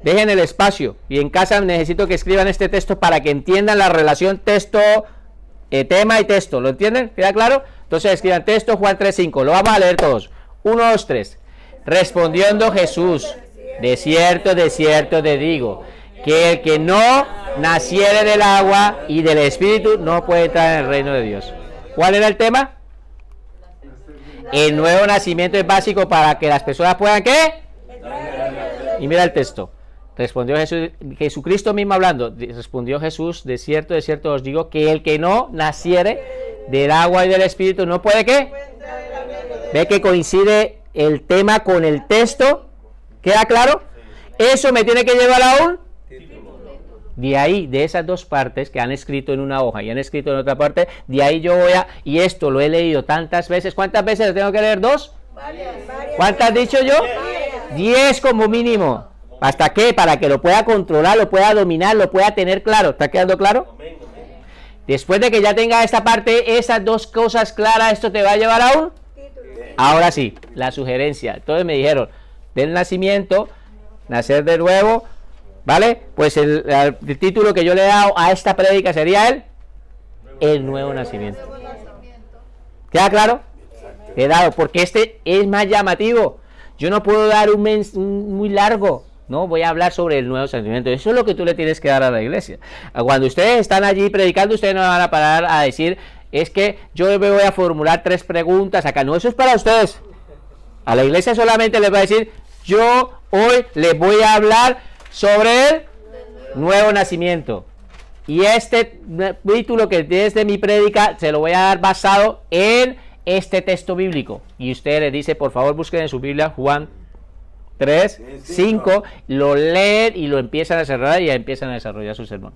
Dejen el espacio. Y en casa necesito que escriban este texto para que entiendan la relación texto, tema y texto. ¿Lo entienden? ¿Queda claro? Entonces escriban texto Juan 3:5. Lo vamos a leer todos. 1, 2, 3. Respondiendo Jesús: de cierto te digo, que el que no naciere del agua y del Espíritu no puede entrar en el reino de Dios. ¿Cuál era el tema? El nuevo nacimiento es básico para que las personas puedan, ¿qué? Y mira el texto. Respondió Jesús, Jesucristo mismo hablando, respondió Jesús: de cierto os digo, que el que no naciere del agua y del Espíritu no puede, ¿qué? ¿Ve que coincide el tema con el texto? ¿Queda claro? Eso me tiene que llevar a un... De ahí, de esas dos partes que han escrito en una hoja y han escrito en otra parte, de ahí yo voy a... Y esto lo he leído tantas veces. ¿Cuántas veces lo tengo que leer? ¿2? ¿Cuántas has dicho yo? 10 como mínimo. ¿Hasta qué? Para que lo pueda controlar, lo pueda dominar, lo pueda tener claro. ¿Está quedando claro? Después de que ya tenga esta parte, esas dos cosas claras, esto te va a llevar a un... Ahora sí, la sugerencia. Entonces me dijeron, del nacimiento, nacer de nuevo, ¿vale? Pues el título que yo le he dado a esta prédica sería el nuevo nacimiento. ¿Queda claro? He dado, porque este es más llamativo. Yo no puedo dar un muy largo. No, voy a hablar sobre el nuevo nacimiento. Eso es lo que tú le tienes que dar a la iglesia. Cuando ustedes están allí predicando, ustedes no van a parar a decir, es que yo me voy a formular 3 preguntas acá. No, eso es para ustedes. A la iglesia solamente les va a decir, yo hoy les voy a hablar sobre el nuevo nacimiento. Y este título que desde mi prédica se lo voy a dar basado en este texto bíblico. Y ustedes les dice, por favor, busquen en su Biblia Juan 3, 5, lo leen y lo empiezan a cerrar y ya empiezan a desarrollar su sermón.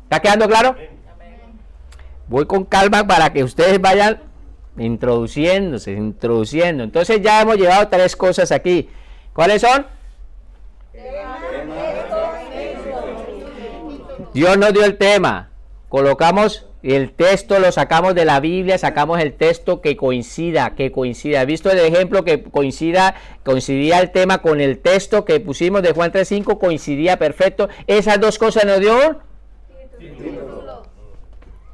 ¿Está quedando claro? Voy con calma para que ustedes vayan introduciendo. Entonces ya hemos llevado 3 cosas aquí. ¿Cuáles son? Dios nos dio el tema. Colocamos el texto, lo sacamos de la Biblia, sacamos el texto que coincida. ¿Has visto el ejemplo que coincidía el tema con el texto que pusimos de Juan 3:5? Coincidía perfecto. Esas dos cosas nos dio.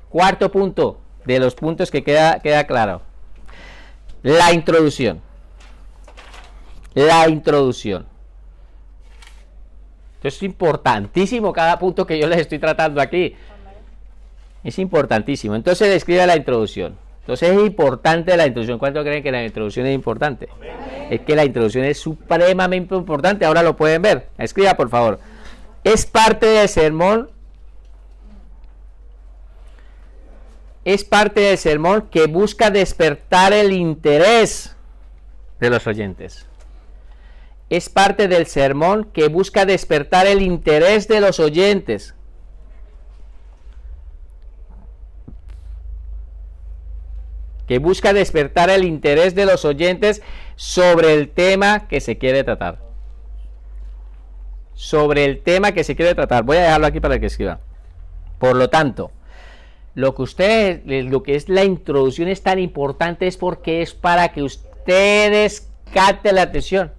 Cuarto punto, de los puntos que queda claro. La introducción. Entonces es importantísimo cada punto que yo les estoy tratando aquí. Es importantísimo. Entonces escribe la introducción. Entonces es importante la introducción. ¿Cuántos creen que la introducción es importante? Es que la introducción es supremamente importante. Ahora lo pueden ver. Escriba, por favor. Es parte del sermón. Es parte del sermón que busca despertar el interés de los oyentes. Es parte del sermón que busca despertar el interés de los oyentes. Que busca despertar el interés de los oyentes sobre el tema que se quiere tratar. Sobre el tema que se quiere tratar. Voy a dejarlo aquí para que escriba. Por lo tanto, lo que es la introducción es tan importante es porque es para que ustedes capten la atención.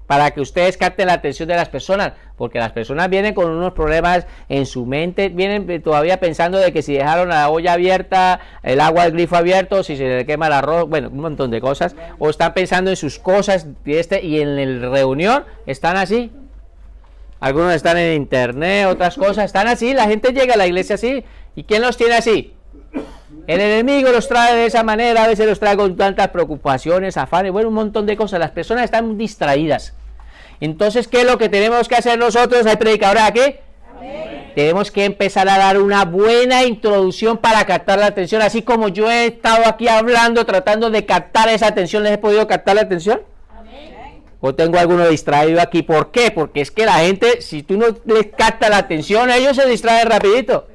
Para que ustedes capten la atención de las personas, porque las personas vienen con unos problemas en su mente, vienen todavía pensando de que si dejaron la olla abierta, el agua del grifo abierto, si se le quema el arroz, bueno, un montón de cosas, o están pensando en sus cosas y en la reunión están así. Algunos están en internet, otras cosas, están así, la gente llega a la iglesia así. ¿Y quién los tiene así? El enemigo los trae de esa manera, a veces los trae con tantas preocupaciones, afanes, bueno, un montón de cosas. Las personas están distraídas. Entonces, ¿qué es lo que tenemos que hacer nosotros? ¿Hay predicadores aquí? Amén. Tenemos que empezar a dar una buena introducción para captar la atención. Así como yo he estado aquí hablando, tratando de captar esa atención, ¿les he podido captar la atención? Amén. O tengo alguno distraído aquí. ¿Por qué? Porque es que la gente, si tú no les captas la atención, ellos se distraen rapidito.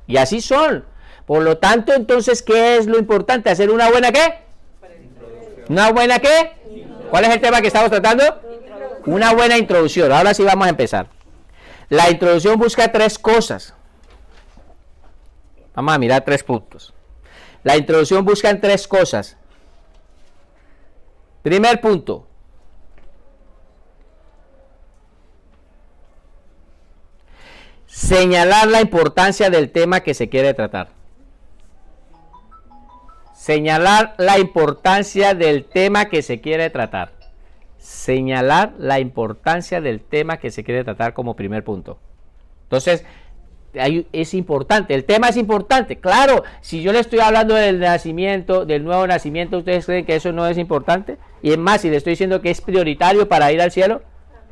Y así son. Por lo tanto, entonces, ¿qué es lo importante? ¿Hacer una buena qué? ¿Una buena qué? ¿Cuál es el tema que estamos tratando? Una buena introducción. Ahora sí vamos a empezar. La introducción busca 3 cosas. Vamos a mirar 3 puntos. La introducción busca 3 cosas. Primer punto. Señalar la importancia del tema que se quiere tratar. Señalar la importancia del tema que se quiere tratar. Señalar la importancia del tema que se quiere tratar como primer punto. Entonces, es importante, el tema es importante. Claro, si yo le estoy hablando del nacimiento, del nuevo nacimiento, ¿ustedes creen que eso no es importante? Y es más, si le estoy diciendo que es prioritario para ir al cielo,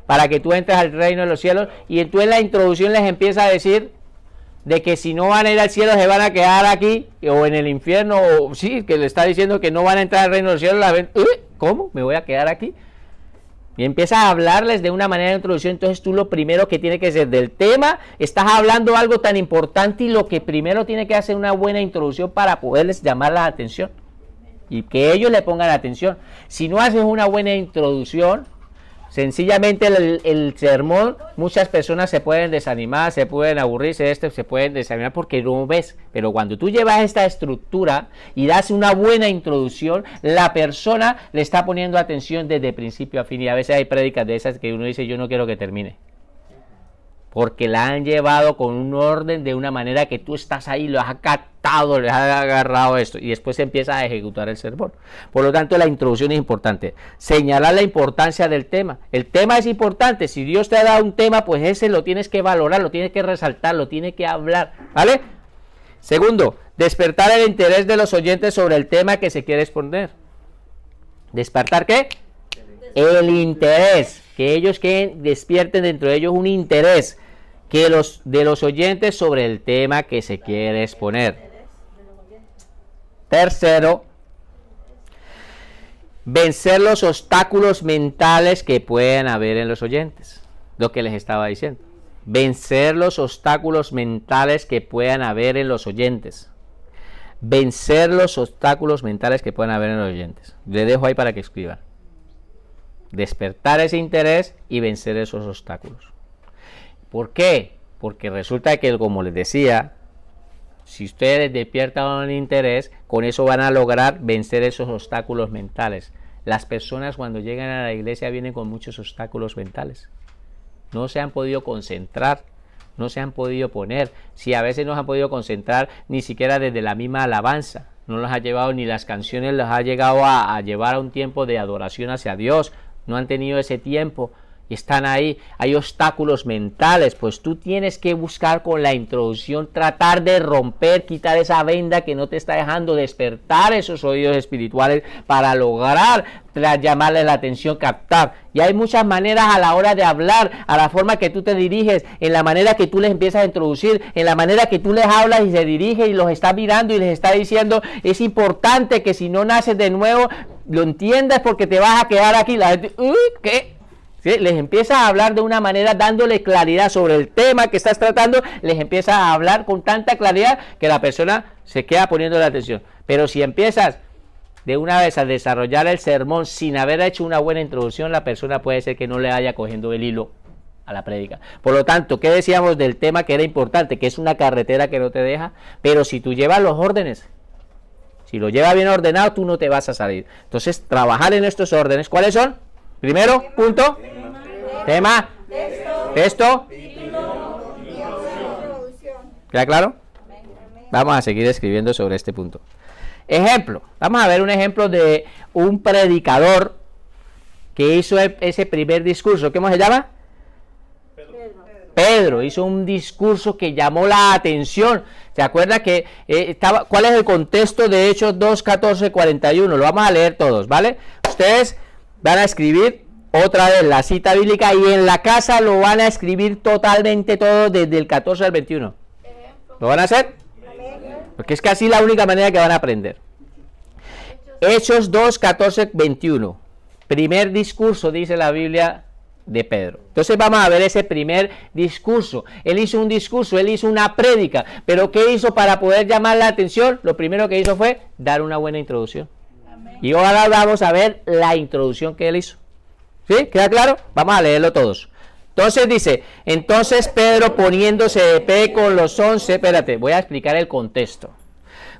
para que tú entres al reino de los cielos, y tú en la introducción les empiezas a decir de que si no van a ir al cielo se van a quedar aquí o en el infierno, o sí, que le está diciendo que no van a entrar al reino del cielo, la ven, ¿cómo? ¿Me voy a quedar aquí? Y empiezas a hablarles de una manera de introducción. Entonces tú lo primero que tiene que ser del tema, estás hablando algo tan importante y lo que primero tiene que hacer una buena introducción para poderles llamar la atención y que ellos le pongan atención. Si no haces una buena introducción, sencillamente el sermón, muchas personas se pueden desanimar, se pueden aburrir, se pueden desanimar porque no ves. Pero cuando tú llevas esta estructura y das una buena introducción, la persona le está poniendo atención desde principio a fin. Y a veces hay prédicas de esas que uno dice, yo no quiero que termine, porque la han llevado con un orden de una manera que tú estás ahí, lo has captado, le has agarrado esto y después empieza a ejecutar el sermón. Por lo tanto, la introducción es importante. Señalar la importancia del tema. El tema es importante. Si Dios te ha dado un tema, pues ese lo tienes que valorar, lo tienes que resaltar, lo tienes que hablar, ¿vale? Segundo, despertar el interés de los oyentes sobre el tema que se quiere exponer. ¿Despertar qué? El interés. Que ellos despierten dentro de ellos un interés de los oyentes sobre el tema que se quiere exponer. Tercero, vencer los obstáculos mentales que pueden haber en los oyentes. Lo que les estaba diciendo. Vencer los obstáculos mentales que puedan haber en los oyentes. Vencer los obstáculos mentales que puedan haber en los oyentes. Les dejo ahí para que escriban. Despertar ese interés y vencer esos obstáculos. ¿Por qué? Porque resulta que, como les decía, si ustedes despiertan un interés, con eso van a lograr vencer esos obstáculos mentales. Las personas cuando llegan a la iglesia vienen con muchos obstáculos mentales. No se han podido concentrar, no se han podido poner. Si a veces no se han podido concentrar ni siquiera desde la misma alabanza, no los ha llevado ni las canciones, los ha llegado a llevar a un tiempo de adoración hacia Dios. No han tenido ese tiempo y están ahí. Hay obstáculos mentales, pues tú tienes que buscar con la introducción, tratar de romper, quitar esa venda que no te está dejando despertar esos oídos espirituales para lograr llamarle la atención, captar. Y hay muchas maneras a la hora de hablar, a la forma que tú te diriges, en la manera que tú les empiezas a introducir, en la manera que tú les hablas y se dirige y los está mirando y les está diciendo, es importante que si no naces de nuevo, lo entiendas porque te vas a quedar aquí. La gente, ¿qué? ¿Sí? Les empieza a hablar de una manera dándole claridad sobre el tema que estás tratando, les empieza a hablar con tanta claridad que la persona se queda poniendo la atención. Pero si empiezas de una vez a desarrollar el sermón sin haber hecho una buena introducción, la persona puede ser que no le vaya cogiendo el hilo a la prédica. Por lo tanto, ¿qué decíamos del tema que era importante? Que es una carretera que no te deja, pero si tú llevas los órdenes, si lo llevas bien ordenado, tú no te vas a salir. Entonces, trabajar en estos órdenes, ¿cuáles son? Primero, punto, tema, texto, ¿queda claro? Vamos a seguir escribiendo sobre este punto. Ejemplo, vamos a ver un ejemplo de un predicador que hizo ese primer discurso. ¿Cómo se llama? Pedro hizo un discurso que llamó la atención. ¿Se acuerda que cuál es el contexto de Hechos 2, 14, 41? Lo vamos a leer todos, ¿vale? Ustedes van a escribir otra vez la cita bíblica y en la casa lo van a escribir totalmente todo desde el 14 al 21. ¿Lo van a hacer? Porque es casi la única manera que van a aprender. Hechos 2, 14, 21. Primer discurso, dice la Biblia, de Pedro. Entonces vamos a ver ese primer discurso. Él hizo un discurso, él hizo una prédica, pero ¿qué hizo para poder llamar la atención? Lo primero que hizo fue dar una buena introducción. Y ahora vamos a ver la introducción que él hizo. ¿Sí? ¿Queda claro? Vamos a leerlo todos. Entonces dice, entonces Pedro poniéndose de pie con los 11, espérate, voy a explicar el contexto.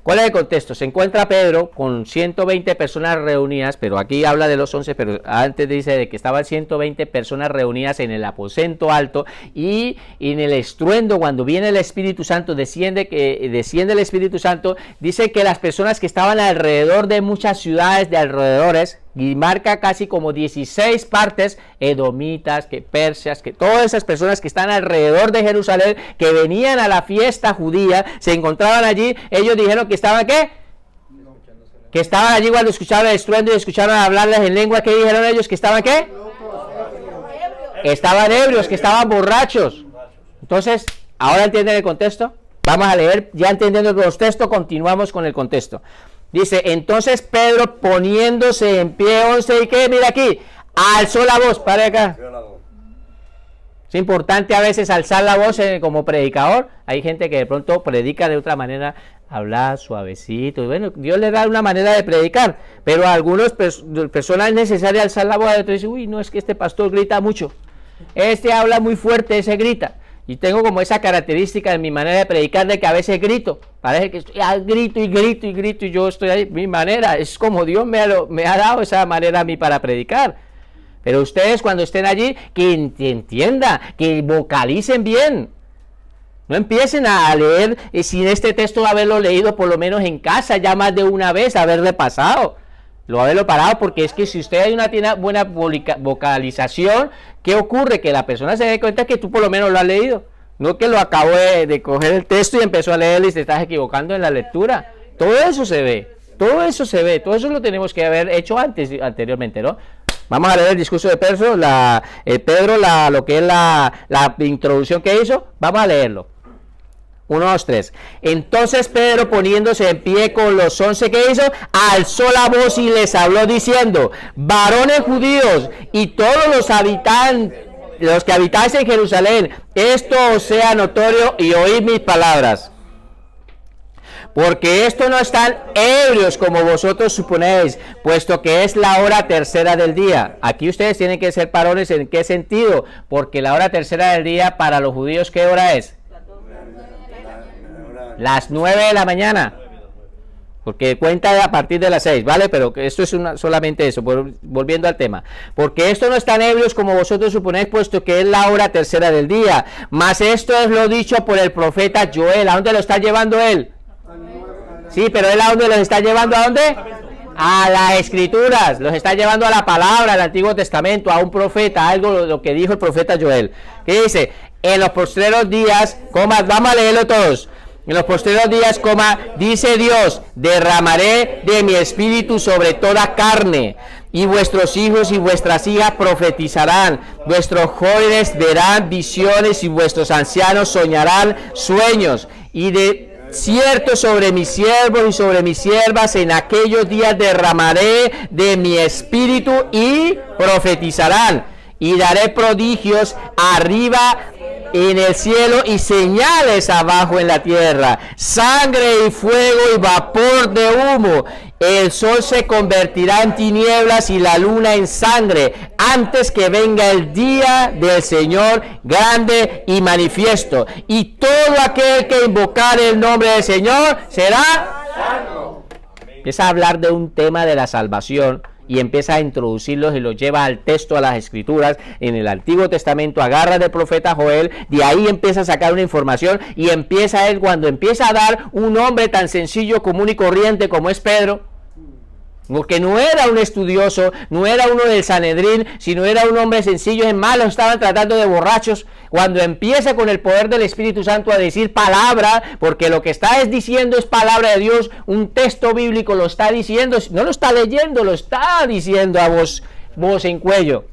¿Cuál es el contexto? Se encuentra Pedro con 120 personas reunidas, pero aquí habla de los 11, pero antes dice de que estaban 120 personas reunidas en el aposento alto y en el estruendo, cuando viene el Espíritu Santo, desciende el Espíritu Santo, dice que las personas que estaban alrededor de muchas ciudades de alrededores, y marca casi como 16 partes, edomitas, que persias, que todas esas personas que están alrededor de Jerusalén, que venían a la fiesta judía, se encontraban allí. Ellos dijeron que estaban ¿qué? Que estaban allí cuando escucharon el estruendo y escucharon hablarles en lengua. ¿Qué dijeron ellos? Que estaban ¿qué? Estaban ebrios, que estaban borrachos. Entonces, ¿ahora entienden el contexto? Vamos a leer, ya entendiendo los textos, continuamos con el contexto. Dice, entonces Pedro poniéndose en pie, 11, ¿y qué? Mira aquí, alzó la voz, para acá. Es importante a veces alzar la voz como predicador. Hay gente que de pronto predica de otra manera, hablar suavecito. Y bueno, Dios le da una manera de predicar, pero a algunas personas es necesario alzar la voz. Entonces, uy, no, es que este pastor grita mucho. Este habla muy fuerte, ese grita. Y tengo como esa característica en mi manera de predicar de que a veces grito. Parece que estoy, grito y grito y grito y yo estoy ahí. Mi manera, es como Dios me ha dado esa manera a mí para predicar. Pero ustedes cuando estén allí, que entiendan, que vocalicen bien. No empiecen a leer sin este texto haberlo leído por lo menos en casa ya más de una vez, haberle pasado. Haberlo parado, porque es que si usted hay una buena vocalización, ¿qué ocurre? Que la persona se dé cuenta que tú por lo menos lo has leído. No que lo acabo de coger el texto y empezó a leerlo y te estás equivocando en la lectura. Todo eso se ve, todo eso se ve, todo eso lo tenemos que haber hecho anteriormente, ¿no? Vamos a leer el discurso de Pedro, lo que es la introducción que hizo. Vamos a leerlo. 1, 2, 3. Entonces Pedro, poniéndose en pie con los 11 que hizo, alzó la voz y les habló diciendo: varones judíos y todos los que habitáis en Jerusalén, esto os sea notorio y oíd mis palabras. Porque esto no están ebrios como vosotros suponéis, puesto que es la hora tercera del día. Aquí ustedes tienen que ser varones. ¿En qué sentido? Porque la hora tercera del día para los judíos, ¿qué hora es? Las 9 de la mañana. Porque cuenta a partir de las 6, ¿vale? Pero esto es solamente eso, volviendo al tema. Porque esto no están ebrios como vosotros suponéis, puesto que es la hora tercera del día. Mas esto es lo dicho por el profeta Joel. ¿A dónde lo está llevando él? Sí, pero él a dónde los está llevando, ¿a dónde? A las escrituras, los está llevando a la palabra del Antiguo Testamento, a un profeta, algo lo que dijo el profeta Joel. ¿Qué dice? En los postreros días, vamos a leerlo todos. En los postreros días, dice Dios, derramaré de mi espíritu sobre toda carne, y vuestros hijos y vuestras hijas profetizarán, vuestros jóvenes verán visiones y vuestros ancianos soñarán sueños, y de cierto sobre mis siervos y sobre mis siervas en aquellos días derramaré de mi espíritu y profetizarán, y daré prodigios arriba en el cielo y señales abajo en la tierra, sangre y fuego y vapor de humo. El sol se convertirá en tinieblas y la luna en sangre, antes que venga el día del Señor grande y manifiesto. Y todo aquel que invocare el nombre del Señor será salvo. Empieza a hablar de un tema de la salvación y empieza a introducirlos y los lleva al texto, a las escrituras, en el Antiguo Testamento, agarra del profeta Joel, de ahí empieza a sacar una información y empieza él, cuando empieza a dar un hombre tan sencillo, común y corriente como es Pedro, porque no era un estudioso, no era uno del Sanedrín, sino era un hombre sencillo. Es más, lo estaban tratando de borrachos. Cuando empieza con el poder del Espíritu Santo a decir palabra, porque lo que está diciendo es palabra de Dios, un texto bíblico lo está diciendo, no lo está leyendo, lo está diciendo a voz en cuello.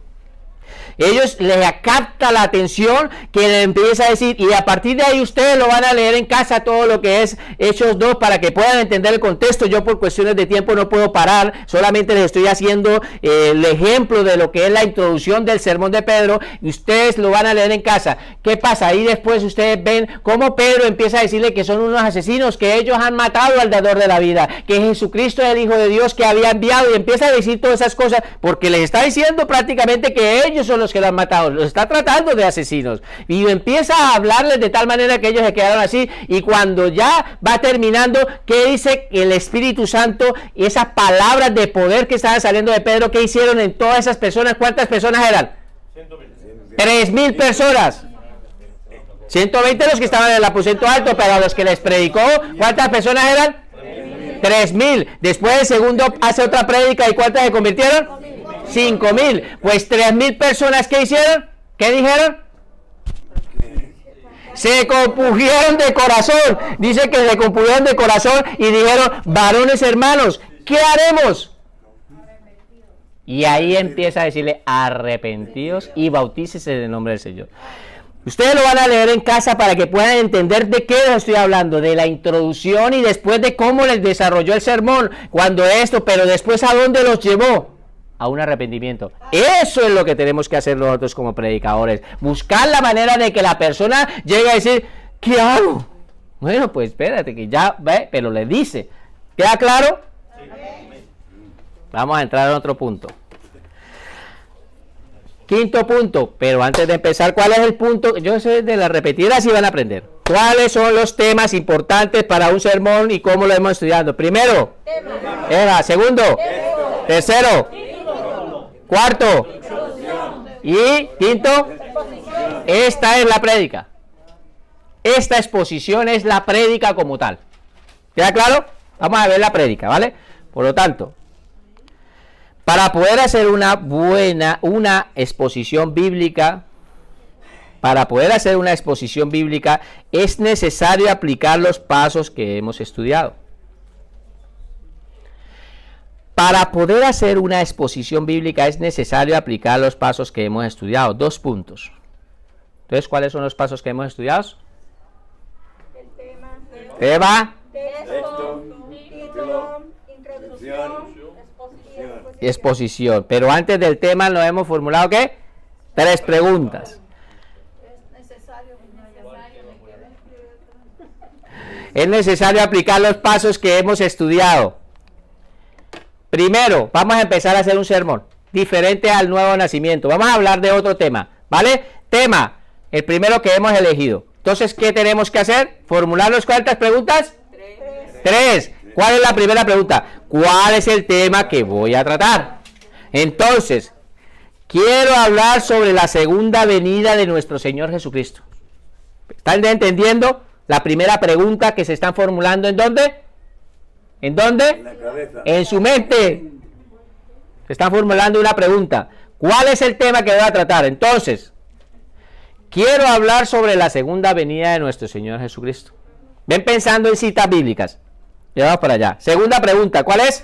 Ellos les capta la atención, que le empieza a decir, y a partir de ahí ustedes lo van a leer en casa, todo lo que es Hechos 2, para que puedan entender el contexto. Yo por cuestiones de tiempo no puedo parar, solamente les estoy haciendo el ejemplo de lo que es la introducción del sermón de Pedro, y ustedes lo van a leer en casa. ¿Qué pasa? Ahí después ustedes ven cómo Pedro empieza a decirle que son unos asesinos, que ellos han matado al dador de la vida, que Jesucristo es el Hijo de Dios que había enviado, y empieza a decir todas esas cosas, porque les está diciendo prácticamente que ellos son los que lo han matado, los está tratando de asesinos, y empieza a hablarles de tal manera que ellos se quedaron así. Y cuando ya va terminando, ¿qué dice el Espíritu Santo? Y esas palabras de poder que estaban saliendo de Pedro, ¿qué hicieron en todas esas personas? ¿Cuántas personas eran? 3,000 personas. 120 los que estaban en el aposento alto, pero a los que les predicó, ¿cuántas personas eran? 3,000. Después el segundo hace otra prédica, ¿y cuántas se convirtieron? 5,000. Pues 3,000 personas, ¿qué hicieron? ¿Qué dijeron? Se compungieron de corazón. Dice que se compungieron de corazón y dijeron: varones hermanos, ¿qué haremos? Y ahí empieza a decirle: arrepentidos y bautícese en el nombre del Señor. Ustedes lo van a leer en casa para que puedan entender de qué les estoy hablando, de la introducción y después de cómo les desarrolló el sermón, cuando esto, pero después a dónde los llevó, a un arrepentimiento. Eso es lo que tenemos que hacer nosotros como predicadores, buscar la manera de que la persona llegue a decir, ¿qué hago? Bueno, pues espérate, que ya ve, pero le dice, ¿queda claro? Vamos a entrar en otro punto. Quinto punto, pero antes de empezar, ¿cuál es el punto? Yo sé de las repetidas y van a aprender. ¿Cuáles son los temas importantes para un sermón y cómo lo hemos estudiado? Primero, tema. Segundo, tercero, cuarto y quinto. Esta es la prédica. Esta exposición es la prédica como tal. ¿Queda claro? Vamos a ver la prédica, ¿vale? Por lo tanto, para poder hacer una exposición bíblica, es necesario aplicar los pasos que hemos estudiado. Para poder hacer una exposición bíblica es necesario aplicar los pasos que hemos estudiado. 2 puntos. Entonces, ¿cuáles son los pasos que hemos estudiado? El tema, texto, título, introducción, exposición. Pero antes del tema lo hemos formulado, ¿qué? 3 preguntas. Es necesario aplicar los pasos que hemos estudiado. Primero, vamos a empezar a hacer un sermón diferente al nuevo nacimiento. Vamos a hablar de otro tema, ¿vale? Tema, el primero que hemos elegido. Entonces, ¿qué tenemos que hacer? ¿Formular las cuántas preguntas? 3. ¿Cuál es la primera pregunta? ¿Cuál es el tema que voy a tratar? Entonces, quiero hablar sobre la segunda venida de nuestro Señor Jesucristo. ¿Están entendiendo la primera pregunta que se están formulando? ¿En dónde? ¿En dónde? En la cabeza. En su mente. Se están formulando una pregunta. ¿Cuál es el tema que voy a tratar? Entonces, quiero hablar sobre la segunda venida de nuestro Señor Jesucristo. Ven pensando en citas bíblicas. Ya vamos para allá. Segunda pregunta, ¿cuál es?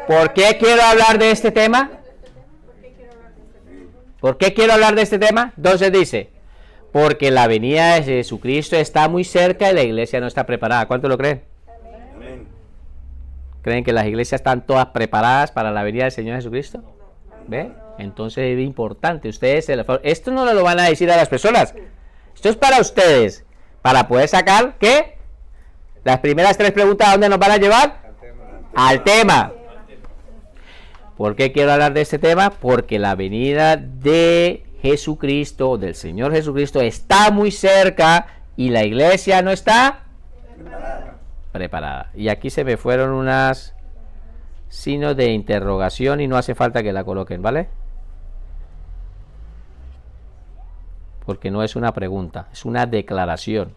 ¿Por qué quiero hablar de este tema? ¿Por qué quiero hablar de este tema? Entonces dice, porque la venida de Jesucristo está muy cerca y la iglesia no está preparada. ¿Cuánto lo creen? Amén. ¿Creen que las iglesias están todas preparadas para la venida del Señor Jesucristo? ¿Ve? Entonces es importante. Ustedes, esto no lo van a decir a las personas. Esto es para ustedes. Para poder sacar, ¿qué? Las primeras 3 preguntas, ¿a dónde nos van a llevar? Al tema. ¿Por qué quiero hablar de este tema? Porque la venida de Jesucristo, del Señor Jesucristo, está muy cerca y la iglesia no está preparada. Y aquí se me fueron unas signos de interrogación y no hace falta que la coloquen, ¿vale? Porque no es una pregunta, es una declaración.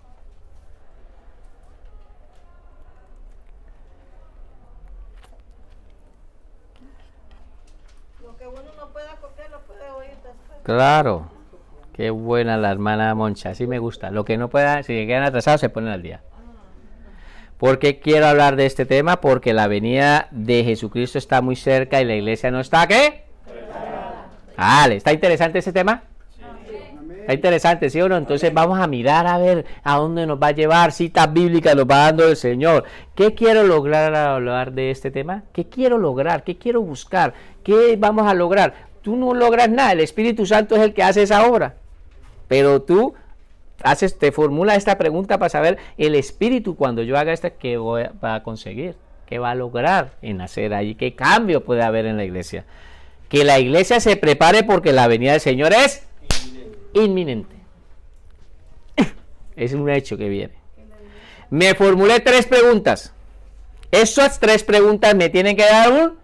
Lo que uno no pueda copiar, lo puede oír después. Claro, qué buena la hermana Moncha, así me gusta. Lo que no pueda, si quedan atrasados, se ponen al día. ¿Por qué quiero hablar de este tema? Porque la venida de Jesucristo está muy cerca y la iglesia no está, ¿qué? Vale, ¿está interesante ese tema? Está interesante, ¿sí o no? Entonces vamos a mirar a ver a dónde nos va a llevar, citas bíblicas nos va dando el Señor. ¿Qué quiero lograr al hablar de este tema? ¿Qué quiero lograr? ¿Qué quiero buscar? ¿Qué vamos a lograr? Tú no logras nada, el Espíritu Santo es el que hace esa obra. Pero tú te formula esta pregunta para saber el Espíritu cuando yo haga esta, ¿qué va a conseguir? ¿Qué va a lograr en hacer ahí? ¿Qué cambio puede haber en la iglesia? Que la iglesia se prepare porque la venida del Señor es inminente. Es un hecho que viene. Me formulé 3 preguntas. Esas 3 preguntas me tienen que dar un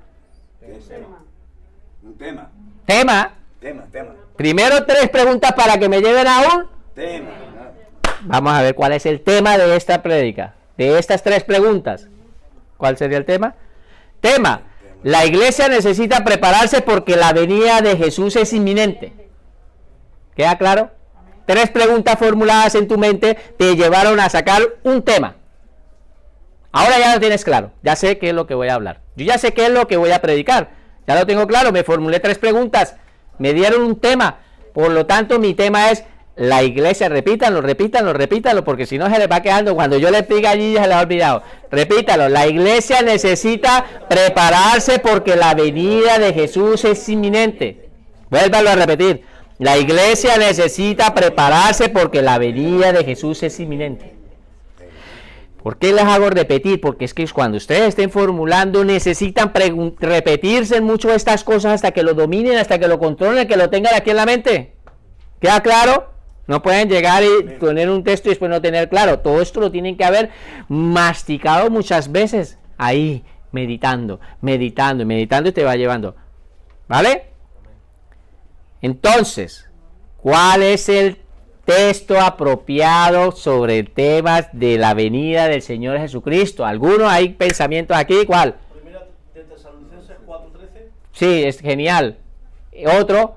tema. Primero 3 preguntas para que me lleven a un Tema. Vamos a ver cuál es el tema de esta prédica. De estas 3 preguntas. ¿Cuál sería el tema? Tema. La iglesia necesita prepararse porque la venida de Jesús es inminente. ¿Queda claro? 3 preguntas formuladas en tu mente te llevaron a sacar un tema. Ahora ya lo tienes claro. Ya sé qué es lo que voy a hablar. Yo ya sé qué es lo que voy a predicar. Ya lo tengo claro. Me formulé 3 preguntas. Me dieron un tema. Por lo tanto, mi tema es la iglesia. Repítanlo, porque si no se les va quedando. Cuando yo les diga allí ya se les ha olvidado. Repítalo. La iglesia necesita prepararse porque la venida de Jesús es inminente. Vuélvalo a repetir. La iglesia necesita prepararse porque la venida de Jesús es inminente. ¿Por qué les hago repetir? Porque es que cuando ustedes estén formulando necesitan repetirse mucho estas cosas hasta que lo dominen, hasta que lo controlen, que lo tengan aquí en la mente. ¿Queda claro? No pueden llegar y poner un texto y después no tener claro. Todo esto lo tienen que haber masticado muchas veces. Ahí, meditando y te va llevando. ¿Vale? Entonces, ¿cuál es el texto apropiado sobre temas de la venida del Señor Jesucristo? ¿Alguno hay pensamientos aquí? ¿Cuál? Primera de Tesalonicenses 4:13. Sí, es genial. Otro,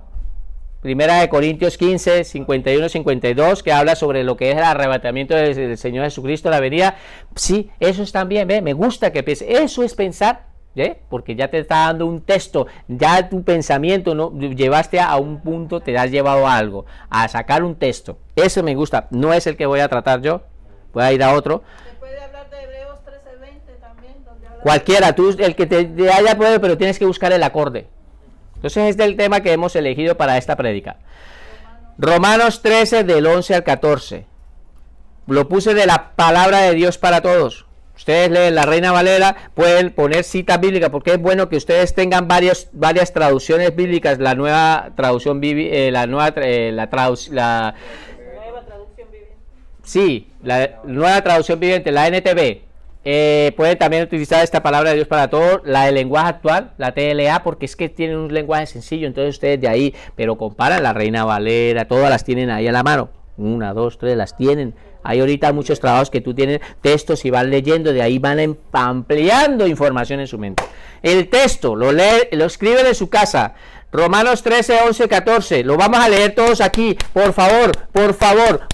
Primera de Corintios 15, 51-52, que habla sobre lo que es el arrebatamiento del Señor Jesucristo, la venida. Sí, eso es también, ¿ve? Me gusta que pienses. Eso es pensar, ¿ve? Porque ya te está dando un texto, ya tu pensamiento, ¿no? Llevaste a un punto, te has llevado a algo, a sacar un texto. Eso me gusta. No es el que voy a tratar yo, voy a ir a otro. Se puede hablar de Hebreos 13:20 también, donde habla Cualquiera, tú, el que te haya puede, pero tienes que buscar el acorde. Entonces este es el tema que hemos elegido para esta prédica. Romanos 13 del 11 al 14. Lo puse de la palabra de Dios para todos. Ustedes leen la Reina Valera, pueden poner citas bíblicas, porque es bueno que ustedes tengan varias traducciones bíblicas. La nueva traducción la nueva traducción viviente. Sí, la nueva traducción viviente, la NTV. Pueden también utilizar esta palabra de Dios para todos, la de lenguaje actual, la TLA, porque es que tienen un lenguaje sencillo, entonces ustedes de ahí, pero comparan la Reina Valera, todas las tienen ahí a la mano, 1, 2, 3, las tienen. Hay ahorita muchos trabajos que tú tienes textos y van leyendo, de ahí van ampliando información en su mente. El texto lo lee, lo escriben en su casa. Romanos 13, 11, 14. Lo vamos a leer todos aquí. Por favor,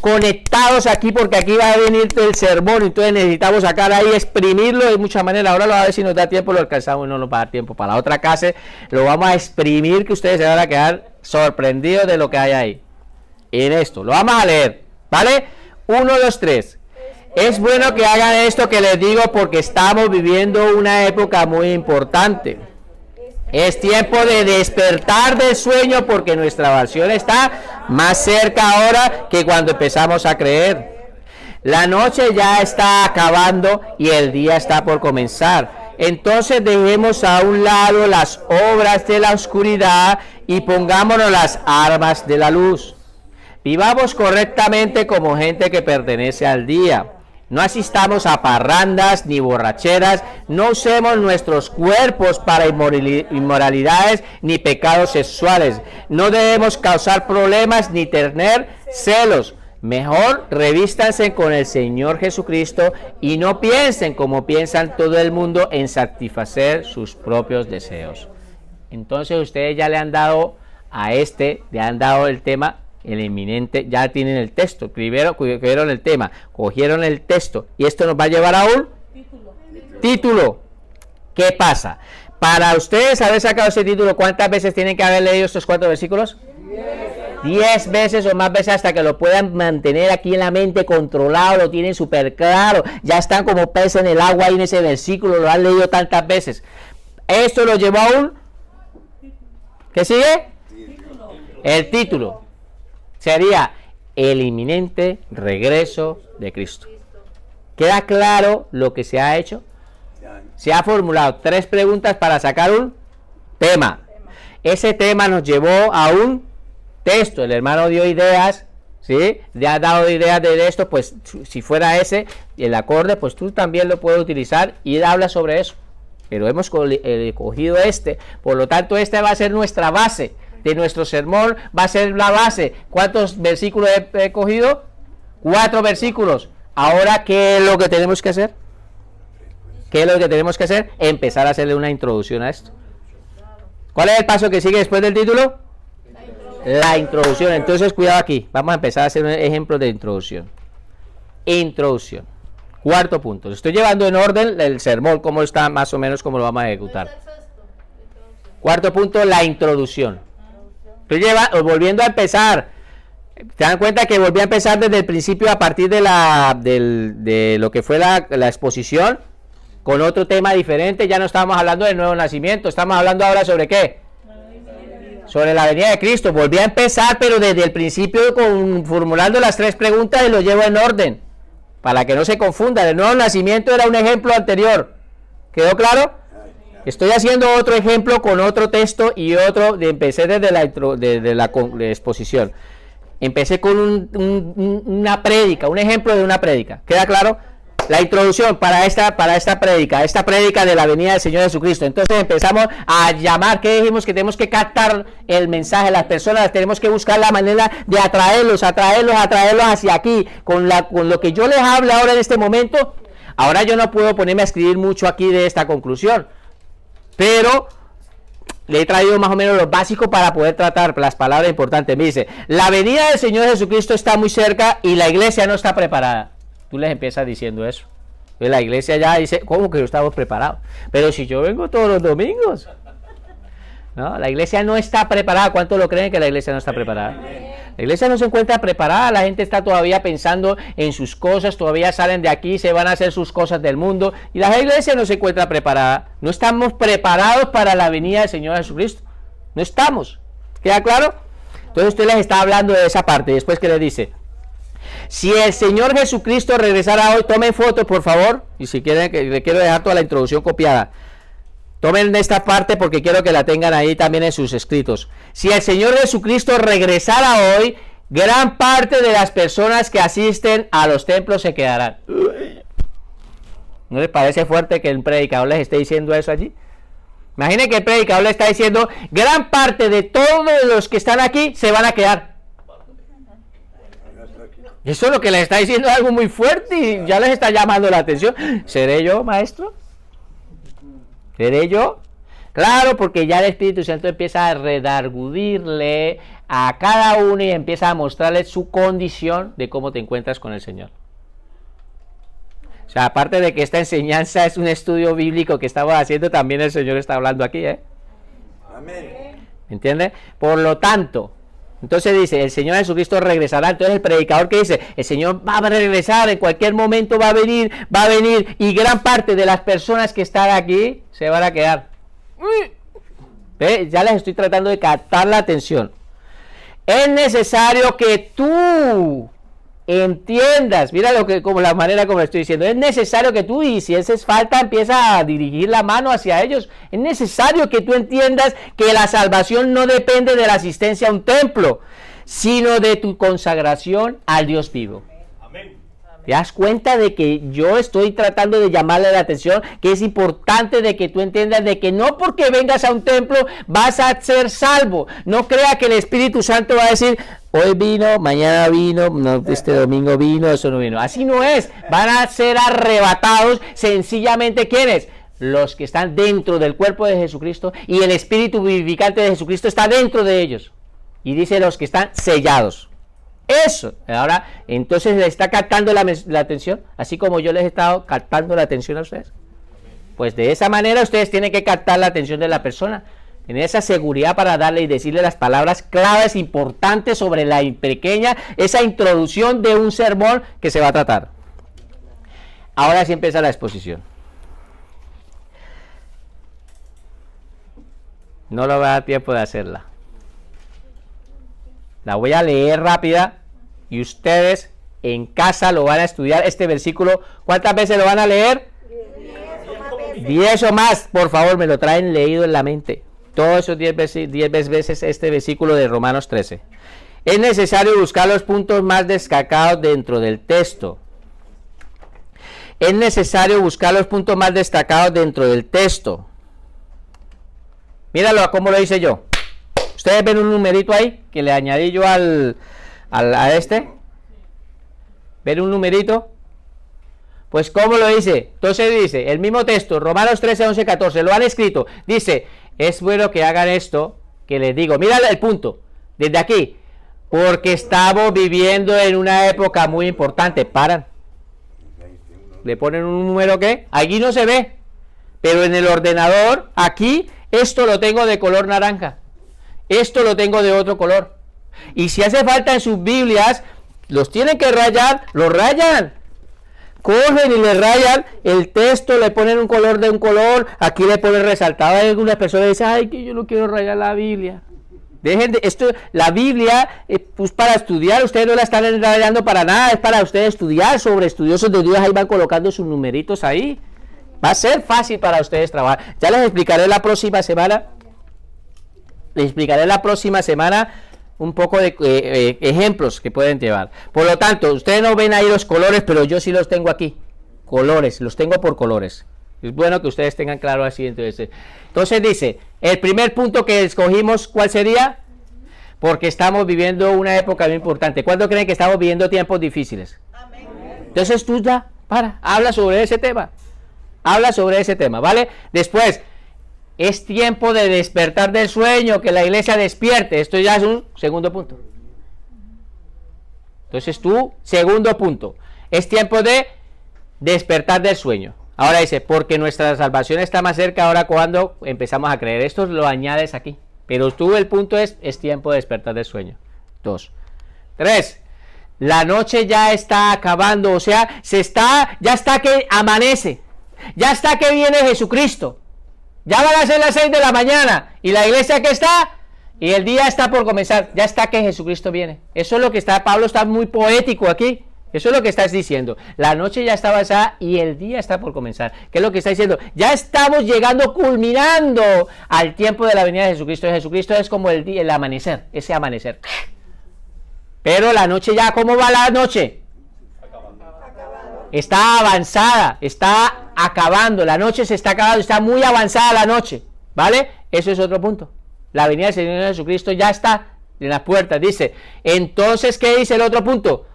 conectados aquí, porque aquí va a venir el sermón. Entonces necesitamos sacar ahí, exprimirlo de muchas maneras. Ahora lo a ver si nos da tiempo, lo alcanzamos y no nos va a dar tiempo. Para la otra clase lo vamos a exprimir, que ustedes se van a quedar sorprendidos de lo que hay ahí. En esto, lo vamos a leer, ¿vale? 1, 2, 3. Es bueno que hagan esto que les digo, porque estamos viviendo una época muy importante. Es tiempo de despertar del sueño, porque nuestra salvación está más cerca ahora que cuando empezamos a creer. La noche ya está acabando y el día está por comenzar. Entonces dejemos a un lado las obras de la oscuridad y pongámonos las armas de la luz. Vivamos correctamente como gente que pertenece al día. No asistamos a parrandas ni borracheras, no usemos nuestros cuerpos para inmoralidades ni pecados sexuales. No debemos causar problemas ni tener celos. Mejor revístanse con el Señor Jesucristo y no piensen como piensan todo el mundo, en satisfacer sus propios deseos. Entonces ustedes ya le han dado el tema, el inminente, ya tienen el texto. Primero cogieron el tema, cogieron el texto, y esto nos va a llevar a un título. ¿Qué pasa? Para ustedes haber sacado ese título, ¿cuántas veces tienen que haber leído estos 4 versículos? 10 veces o más veces, hasta que lo puedan mantener aquí en la mente controlado, lo tienen súper claro, ya están como peces en el agua ahí en ese versículo, lo han leído tantas veces. Esto lo llevó a un... ¿Qué sigue? El título sería el inminente regreso de Cristo. ¿Queda claro lo que se ha hecho? Se ha formulado 3 preguntas para sacar un tema. Ese tema nos llevó a un texto. El hermano dio ideas, ¿sí? Le ha dado ideas de esto. Pues si fuera ese el acorde, pues tú también lo puedes utilizar y habla sobre eso. Pero hemos cogido por lo tanto esta va a ser nuestra base de nuestro sermón, va a ser la base. ¿Cuántos versículos he cogido? 4 versículos. Ahora, ¿qué es lo que tenemos que hacer? Empezar a hacerle una introducción a esto. ¿Cuál es el paso que sigue después del título? La introducción. Entonces, cuidado aquí. Vamos a empezar a hacer un ejemplo de introducción. Introducción. 4 punto. Estoy llevando en orden el sermón, cómo está, más o menos, cómo lo vamos a ejecutar. 4 punto, la introducción. Estoy volviendo a empezar. ¿Se dan cuenta que volví a empezar desde el principio a partir de lo que fue la exposición? Con otro tema diferente, ya no estábamos hablando del nuevo nacimiento, estamos hablando ahora sobre ¿qué? Sobre la venida de Cristo. Volví a empezar, pero desde el principio formulando las 3 preguntas y lo llevo en orden, para que no se confunda. El nuevo nacimiento era un ejemplo anterior. ¿Quedó claro? Estoy haciendo otro ejemplo con otro texto y empecé desde la exposición. Empecé con una prédica, un ejemplo de una prédica. ¿Queda claro? La introducción para esta prédica de la venida del Señor Jesucristo. Entonces empezamos a llamar, ¿qué dijimos? Que tenemos que captar el mensaje de las personas, tenemos que buscar la manera de atraerlos hacia aquí, con lo que yo les hablo ahora en este momento. Ahora yo no puedo ponerme a escribir mucho aquí de esta conclusión, pero le he traído más o menos lo básico para poder tratar las palabras importantes. Me dice, la venida del Señor Jesucristo está muy cerca y la iglesia no está preparada. Tú les empiezas diciendo eso. Y la iglesia ya dice, ¿cómo que no estamos preparados? Pero si yo vengo todos los domingos. No, la iglesia no está preparada. ¿Cuántos lo creen que la iglesia no está preparada? La iglesia no se encuentra preparada. La gente está todavía pensando en sus cosas. Todavía salen de aquí, se van a hacer sus cosas del mundo. Y la iglesia no se encuentra preparada. No estamos preparados para la venida del Señor Jesucristo. No estamos. ¿Queda claro? Entonces usted les está hablando de esa parte. Después que le dice, si el Señor Jesucristo regresara hoy, tomen fotos por favor, y si quieren, que le quiero dejar toda la introducción copiada, tomen esta parte porque quiero que la tengan ahí también en sus escritos. Si el Señor Jesucristo regresara hoy, gran parte de las personas que asisten a los templos se quedarán. ¿No les parece fuerte que el predicador les esté diciendo eso allí? Imaginen que el predicador le está diciendo, gran parte de todos los que están aquí se van a quedar. Eso es lo que les está diciendo, es algo muy fuerte y ya les está llamando la atención. ¿Seré yo, maestro? ¿Seré yo? Claro, porque ya el Espíritu Santo empieza a redargudirle a cada uno y empieza a mostrarle su condición de cómo te encuentras con el Señor. O sea, aparte de que esta enseñanza es un estudio bíblico que estamos haciendo, también el Señor está hablando aquí, ¿eh? Amén. ¿Entiende? Por lo tanto, entonces dice, el Señor Jesucristo regresará. Entonces el predicador que dice, el Señor va a regresar, en cualquier momento va a venir, y gran parte de las personas que están aquí se van a quedar. ¿Ve? Ya les estoy tratando de captar la atención. Es necesario que tú entiendas, mira como la manera como estoy diciendo, es necesario que tú, y si haces falta, empieza a dirigir la mano hacia ellos, es necesario que tú entiendas que la salvación no depende de la asistencia a un templo, sino de tu consagración al Dios vivo. Amén. ¿Te das cuenta de que yo estoy tratando de llamarle la atención, que es importante de que tú entiendas de que no porque vengas a un templo vas a ser salvo? No crea que el Espíritu Santo va a decir, hoy vino, mañana vino, no, este domingo vino, eso no vino. Así no es. Van a ser arrebatados sencillamente, ¿quiénes? Los que están dentro del cuerpo de Jesucristo, y el Espíritu vivificante de Jesucristo está dentro de ellos. Y dice los que están sellados. Eso. Ahora, entonces le está captando la atención, así como yo les he estado captando la atención a ustedes. Pues de esa manera ustedes tienen que captar la atención de la persona. Tener esa seguridad para darle y decirle las palabras claves importantes sobre esa introducción de un sermón que se va a tratar. Ahora sí empieza la exposición. No le va a dar tiempo de hacerla. La voy a leer rápida y ustedes en casa lo van a estudiar este versículo. ¿Cuántas veces lo van a leer? 10 o más. Por favor, me lo traen leído en la mente. Todos esos 10 veces este versículo de Romanos 13. Es necesario buscar los puntos más destacados dentro del texto. Es necesario buscar los puntos más destacados dentro del texto. Míralo cómo lo hice yo. Ustedes ven un numerito ahí que le añadí yo a este. ¿Ven un numerito? Pues ¿cómo lo hice? Entonces dice, el mismo texto, Romanos 13, 11, 14, lo han escrito. Dice, es bueno que hagan esto, que les digo. Mira el punto, desde aquí. Porque estamos viviendo en una época muy importante. Paran. Le ponen un número que aquí no se ve. Pero en el ordenador, aquí, esto lo tengo de color naranja. esto lo tengo de otro color. Y si hace falta en sus Biblias, los tienen que rayar, los rayan. Cogen y le rayan el texto, le ponen un color de un color, aquí le ponen resaltado. Hay algunas personas que dicen, ay, que yo no quiero rayar la Biblia. Dejen de esto, la Biblia pues para estudiar, ustedes no la están rayando para nada, es para ustedes estudiar sobre estudiosos de Dios, ahí van colocando sus numeritos ahí. Va a ser fácil para ustedes trabajar. Ya les explicaré la próxima semana. Un poco de ejemplos que pueden llevar. Por lo tanto, ustedes no ven ahí los colores, pero yo sí los tengo aquí. Colores, los tengo por colores. Es bueno que ustedes tengan claro así. Entonces dice, el primer punto que escogimos, ¿cuál sería? Porque estamos viviendo una época muy importante. ¿Cuándo creen que estamos viviendo tiempos difíciles? Amén. Entonces tú ya, habla sobre ese tema. Habla sobre ese tema, ¿vale? Después, es tiempo de despertar del sueño, que la iglesia despierte. Esto ya es un segundo punto. Entonces tú, segundo punto, es tiempo de despertar del sueño. Ahora dice, porque nuestra salvación está más cerca ahora cuando empezamos a creer. Esto lo añades aquí. Pero tú el punto es tiempo de despertar del sueño. 2. 3. La noche ya está acabando, o sea, ya está que amanece. Ya está que viene Jesucristo. Ya van a ser las 6 de la mañana. ¿Y la iglesia que está? Y el día está por comenzar. Ya está que Jesucristo viene. Eso es lo que está, Pablo está muy poético aquí. Eso es lo que estás diciendo. La noche ya está avanzada y el día está por comenzar. ¿Qué es lo que está diciendo? Ya estamos llegando, culminando al tiempo de la venida de Jesucristo. Jesucristo es como el día, el amanecer, ese amanecer. Pero la noche ya, ¿cómo va la noche? Está avanzada, está acabando, la noche se está acabando, está muy avanzada la noche, ¿vale? Eso es otro punto. La venida del Señor Jesucristo ya está en las puertas, dice. Entonces, ¿qué dice el otro punto?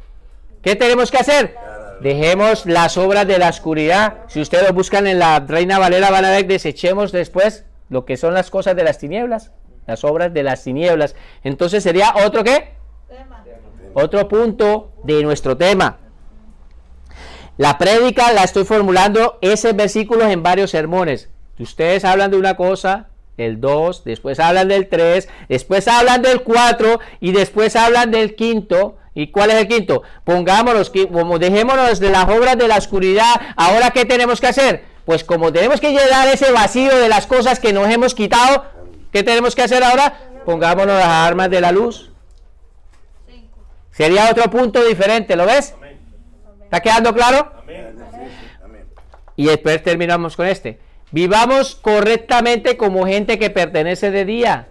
¿Qué tenemos que hacer? Dejemos las obras de la oscuridad. Si ustedes lo buscan en la Reina Valera, van a ver, desechemos después lo que son las cosas de las tinieblas, las obras de las tinieblas. Entonces sería otro ¿qué? Tema. Otro punto de nuestro tema. La prédica la estoy formulando esos versículos en varios sermones. Ustedes hablan de una cosa, el 2, después hablan del 3, después hablan del 4 y después hablan del 5. ¿Y cuál es el 5? Pongámonos, como dejémonos de las obras de la oscuridad. Ahora, ¿qué tenemos que hacer? Pues como tenemos que llenar ese vacío de las cosas que nos hemos quitado, ¿qué tenemos que hacer ahora? Pongámonos las armas de la luz. 5. Sería otro punto diferente, ¿lo ves? Amén. ¿Está quedando claro? Amén. Y después terminamos con este. Vivamos correctamente como gente que pertenece de día.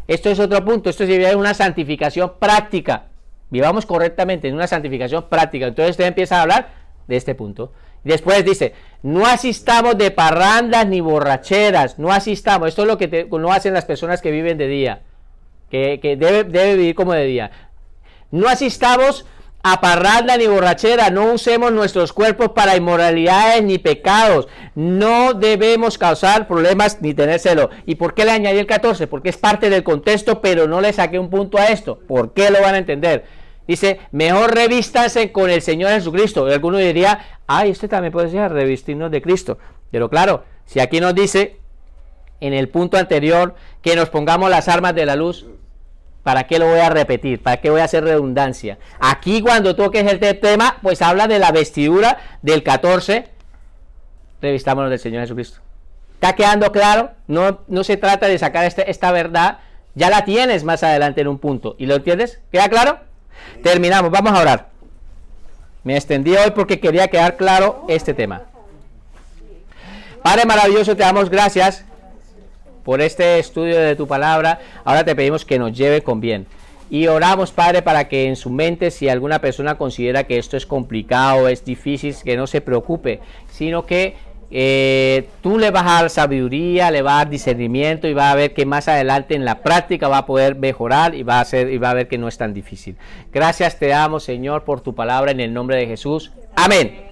Esto es otro punto. Esto sería una santificación práctica. Vivamos correctamente en una santificación práctica. Entonces usted empieza a hablar de este punto. Después dice, no asistamos de parrandas ni borracheras. No asistamos. Esto es lo que no hacen las personas que viven de día. Que debe vivir como de día. No asistamos a parranda ni borrachera, no usemos nuestros cuerpos para inmoralidades ni pecados, no debemos causar problemas ni tener celo. ¿Y por qué le añadí el 14? Porque es parte del contexto, pero no le saqué un punto a esto. ¿Por qué lo van a entender? Dice, mejor revístanse con el Señor Jesucristo. Y alguno diría, ay, este también puede ser revestirnos de Cristo. Pero claro, si aquí nos dice en el punto anterior que nos pongamos las armas de la luz, ¿para qué lo voy a repetir? ¿Para qué voy a hacer redundancia? Aquí cuando toques el tema, pues habla de la vestidura del 14. Revistámonos del Señor Jesucristo. ¿Está quedando claro? No se trata de sacar esta verdad. Ya la tienes más adelante en un punto. ¿Y lo entiendes? ¿Queda claro? Terminamos. Vamos a orar. Me extendí hoy porque quería quedar claro este tema. Padre maravilloso, te damos gracias por este estudio de tu palabra. Ahora te pedimos que nos lleve con bien. Y oramos, Padre, para que en su mente, si alguna persona considera que esto es complicado, es difícil, que no se preocupe, sino que tú le vas a dar sabiduría, le vas a dar discernimiento y va a ver que más adelante en la práctica va a poder mejorar y va a ver que no es tan difícil. Gracias te damos, Señor, por tu palabra en el nombre de Jesús. Amén.